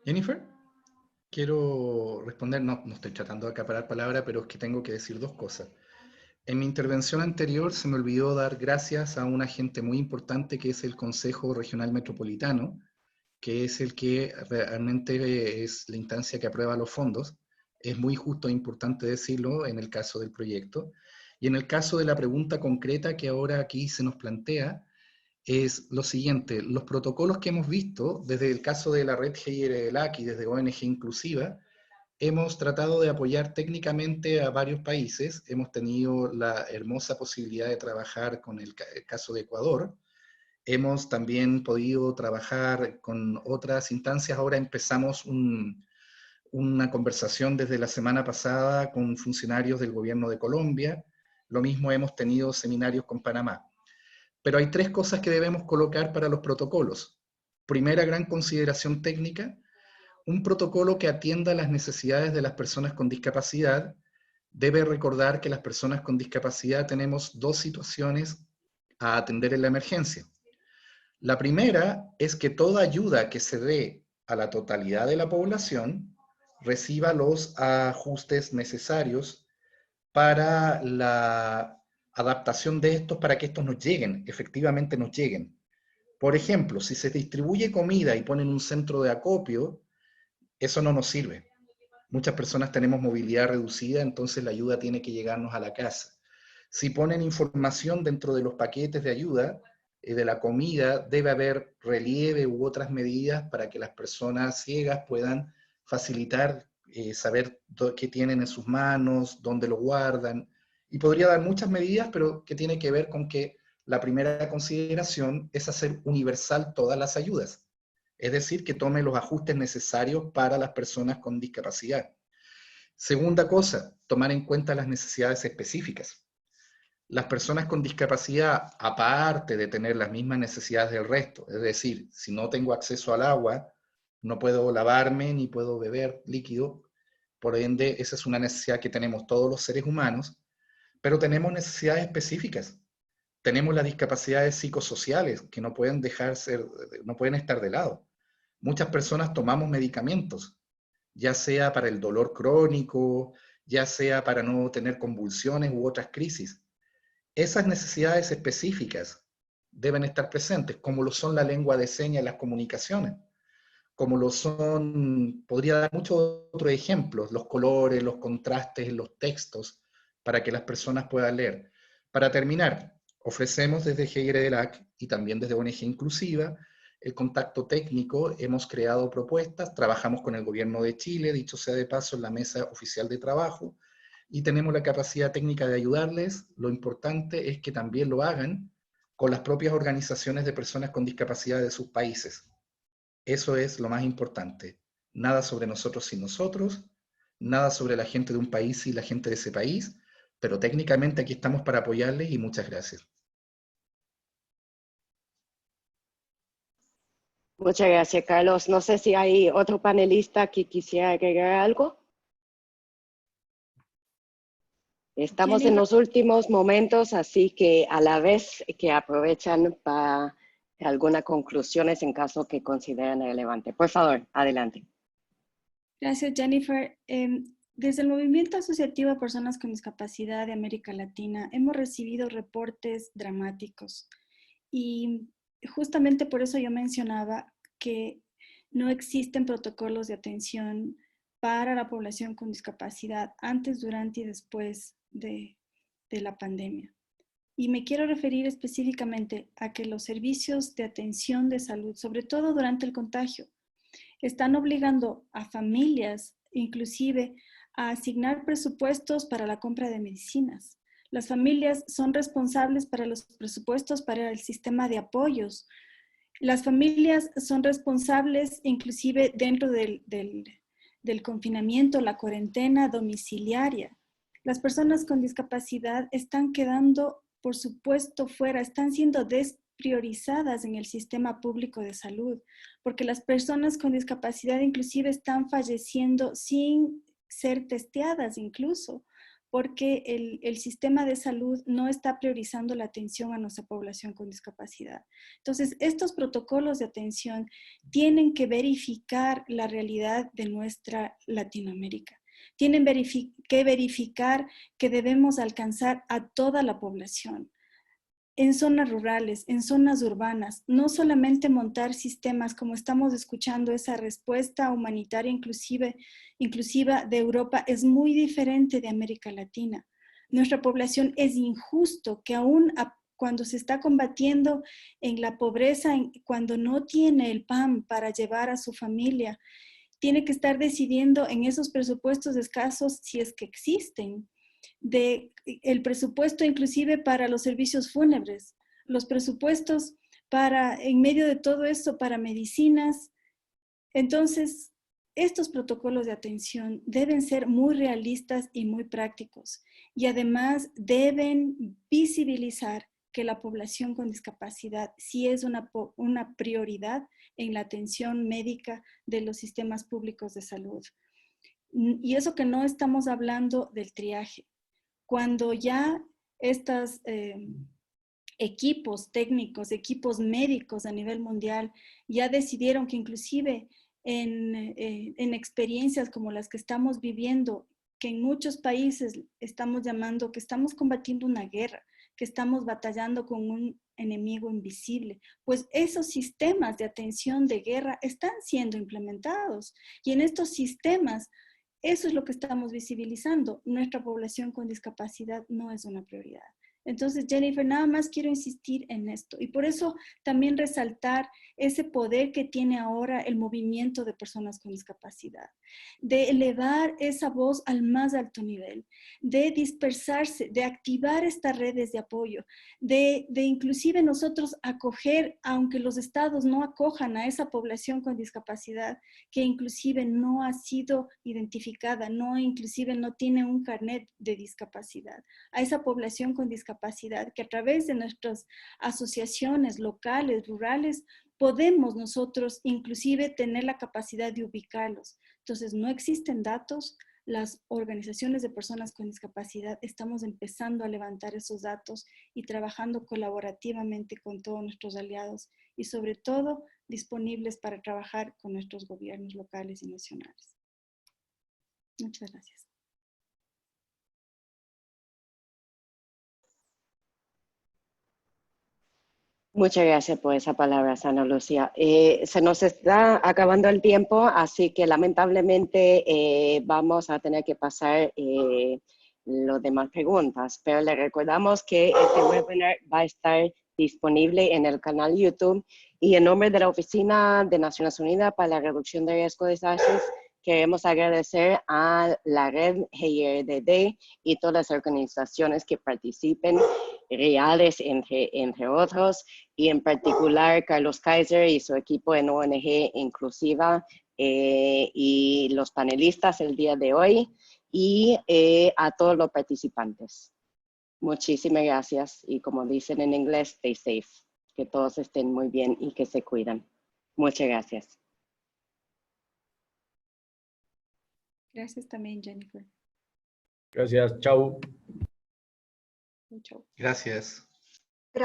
Jennifer, quiero responder, no estoy tratando de acaparar palabra, pero es que tengo que decir dos cosas. En mi intervención anterior se me olvidó dar gracias a un agente muy importante que es el Consejo Regional Metropolitano, que es el que realmente es la instancia que aprueba los fondos. Es muy justo e importante decirlo en el caso del proyecto. Y en el caso de la pregunta concreta que ahora aquí se nos plantea, es lo siguiente: los protocolos que hemos visto, desde el caso de la red GIRELAC y desde ONG Inclusiva, hemos tratado de apoyar técnicamente a varios países. Hemos tenido la hermosa posibilidad de trabajar con el caso de Ecuador. Hemos también podido trabajar con otras instancias. Ahora empezamos una conversación desde la semana pasada con funcionarios del gobierno de Colombia. Lo mismo hemos tenido seminarios con Panamá. Pero hay tres cosas que debemos colocar para los protocolos. Primera gran consideración técnica: un protocolo que atienda las necesidades de las personas con discapacidad debe recordar que las personas con discapacidad tenemos dos situaciones a atender en la emergencia. La primera es que toda ayuda que se dé a la totalidad de la población reciba los ajustes necesarios para la adaptación de estos, para que estos nos lleguen, efectivamente nos lleguen. Por ejemplo, si se distribuye comida y ponen un centro de acopio, eso no nos sirve. Muchas personas tenemos movilidad reducida, entonces la ayuda tiene que llegarnos a la casa. Si ponen información dentro de los paquetes de ayuda, de la comida, debe haber relieve u otras medidas para que las personas ciegas puedan facilitar, saber qué tienen en sus manos, dónde lo guardan. Y podría dar muchas medidas, pero que tiene que ver con que la primera consideración es hacer universal todas las ayudas. Es decir, que tome los ajustes necesarios para las personas con discapacidad. Segunda cosa, tomar en cuenta las necesidades específicas. Las personas con discapacidad, aparte de tener las mismas necesidades del resto, es decir, si no tengo acceso al agua, no puedo lavarme ni puedo beber líquido, por ende, esa es una necesidad que tenemos todos los seres humanos, pero tenemos necesidades específicas. Tenemos las discapacidades psicosociales que no pueden estar de lado. Muchas personas tomamos medicamentos, ya sea para el dolor crónico, ya sea para no tener convulsiones u otras crisis. Esas necesidades específicas deben estar presentes, como lo son la lengua de señas y las comunicaciones, como lo son, podría dar muchos otros ejemplos, los colores, los contrastes en los textos, para que las personas puedan leer. Para terminar, ofrecemos desde GIRELAC y también desde ONG Inclusiva el contacto técnico, hemos creado propuestas, trabajamos con el gobierno de Chile, dicho sea de paso, en la mesa oficial de trabajo, y tenemos la capacidad técnica de ayudarles. Lo importante es que también lo hagan con las propias organizaciones de personas con discapacidad de sus países. Eso es lo más importante. Nada sobre nosotros sin nosotros, nada sobre la gente de un país y la gente de ese país, pero técnicamente aquí estamos para apoyarles y muchas gracias. Muchas gracias, Carlos. No sé si hay otro panelista que quisiera agregar algo. Estamos en los últimos momentos, así que a la vez que aprovechan para algunas conclusiones en caso que consideren relevante. Por favor, adelante. Gracias, Jennifer. Desde el Movimiento Asociativo de Personas con Discapacidad de América Latina hemos recibido reportes dramáticos y justamente por eso yo mencionaba que no existen protocolos de atención para la población con discapacidad antes, durante y después de la pandemia. Y me quiero referir específicamente a que los servicios de atención de salud, sobre todo durante el contagio, están obligando a familias, inclusive, a asignar presupuestos para la compra de medicinas. Las familias son responsables para los presupuestos para el sistema de apoyos. Las familias son responsables, inclusive dentro del confinamiento, la cuarentena domiciliaria. Las personas con discapacidad están quedando, por supuesto, fuera, están siendo despriorizadas en el sistema público de salud, porque las personas con discapacidad inclusive están falleciendo sin ser testeadas incluso, porque el sistema de salud no está priorizando la atención a nuestra población con discapacidad. Entonces, estos protocolos de atención tienen que verificar la realidad de nuestra Latinoamérica. Tienen que verificar que debemos alcanzar a toda la población, en zonas rurales, en zonas urbanas, no solamente montar sistemas como estamos escuchando. Esa respuesta humanitaria inclusiva de Europa es muy diferente de América Latina. Nuestra población es injusto que aún cuando se está combatiendo en la pobreza, cuando no tiene el pan para llevar a su familia, tiene que estar decidiendo en esos presupuestos escasos, si es que existen, el presupuesto inclusive para los servicios fúnebres, los presupuestos para, en medio de todo eso, para medicinas. Entonces, estos protocolos de atención deben ser muy realistas y muy prácticos, y además deben visibilizar que la población con discapacidad sí es una prioridad en la atención médica de los sistemas públicos de salud. Y eso que no estamos hablando del triaje. Cuando ya estos equipos técnicos, equipos médicos a nivel mundial ya decidieron que inclusive en experiencias como las que estamos viviendo, que en muchos países estamos llamando que estamos combatiendo una guerra, que estamos batallando con un enemigo invisible, pues esos sistemas de atención de guerra están siendo implementados, y en estos sistemas eso es lo que estamos visibilizando. Nuestra población con discapacidad no es una prioridad. Entonces, Jennifer, nada más quiero insistir en esto, y por eso también resaltar ese poder que tiene ahora el movimiento de personas con discapacidad, de elevar esa voz al más alto nivel, de dispersarse, de activar estas redes de apoyo, de inclusive nosotros acoger, aunque los estados no acojan a esa población con discapacidad, que inclusive no ha sido identificada, inclusive no tiene un carnet de discapacidad, a esa población con discapacidad, que a través de nuestras asociaciones locales, rurales, podemos nosotros inclusive tener la capacidad de ubicarlos. Entonces, no existen datos. Las organizaciones de personas con discapacidad estamos empezando a levantar esos datos y trabajando colaborativamente con todos nuestros aliados, y sobre todo disponibles para trabajar con nuestros gobiernos locales y nacionales. Muchas gracias. Muchas gracias por esa palabra, Ana Lucía. Se nos está acabando el tiempo, así que lamentablemente vamos a tener que pasar las demás preguntas, pero le recordamos que este webinar va a estar disponible en el canal YouTube. Y en nombre de la Oficina de Naciones Unidas para la Reducción de Riesgo de Desastres, queremos agradecer a la red GIRDD y todas las organizaciones que participen, reales entre otros, y en particular Carlos Kaiser y su equipo en ONG Inclusiva y los panelistas el día de hoy, y a todos los participantes. Muchísimas gracias y como dicen en inglés, stay safe. Que todos estén muy bien y que se cuidan. Muchas gracias. Gracias también, Jennifer. Gracias, chao. Chao. Gracias.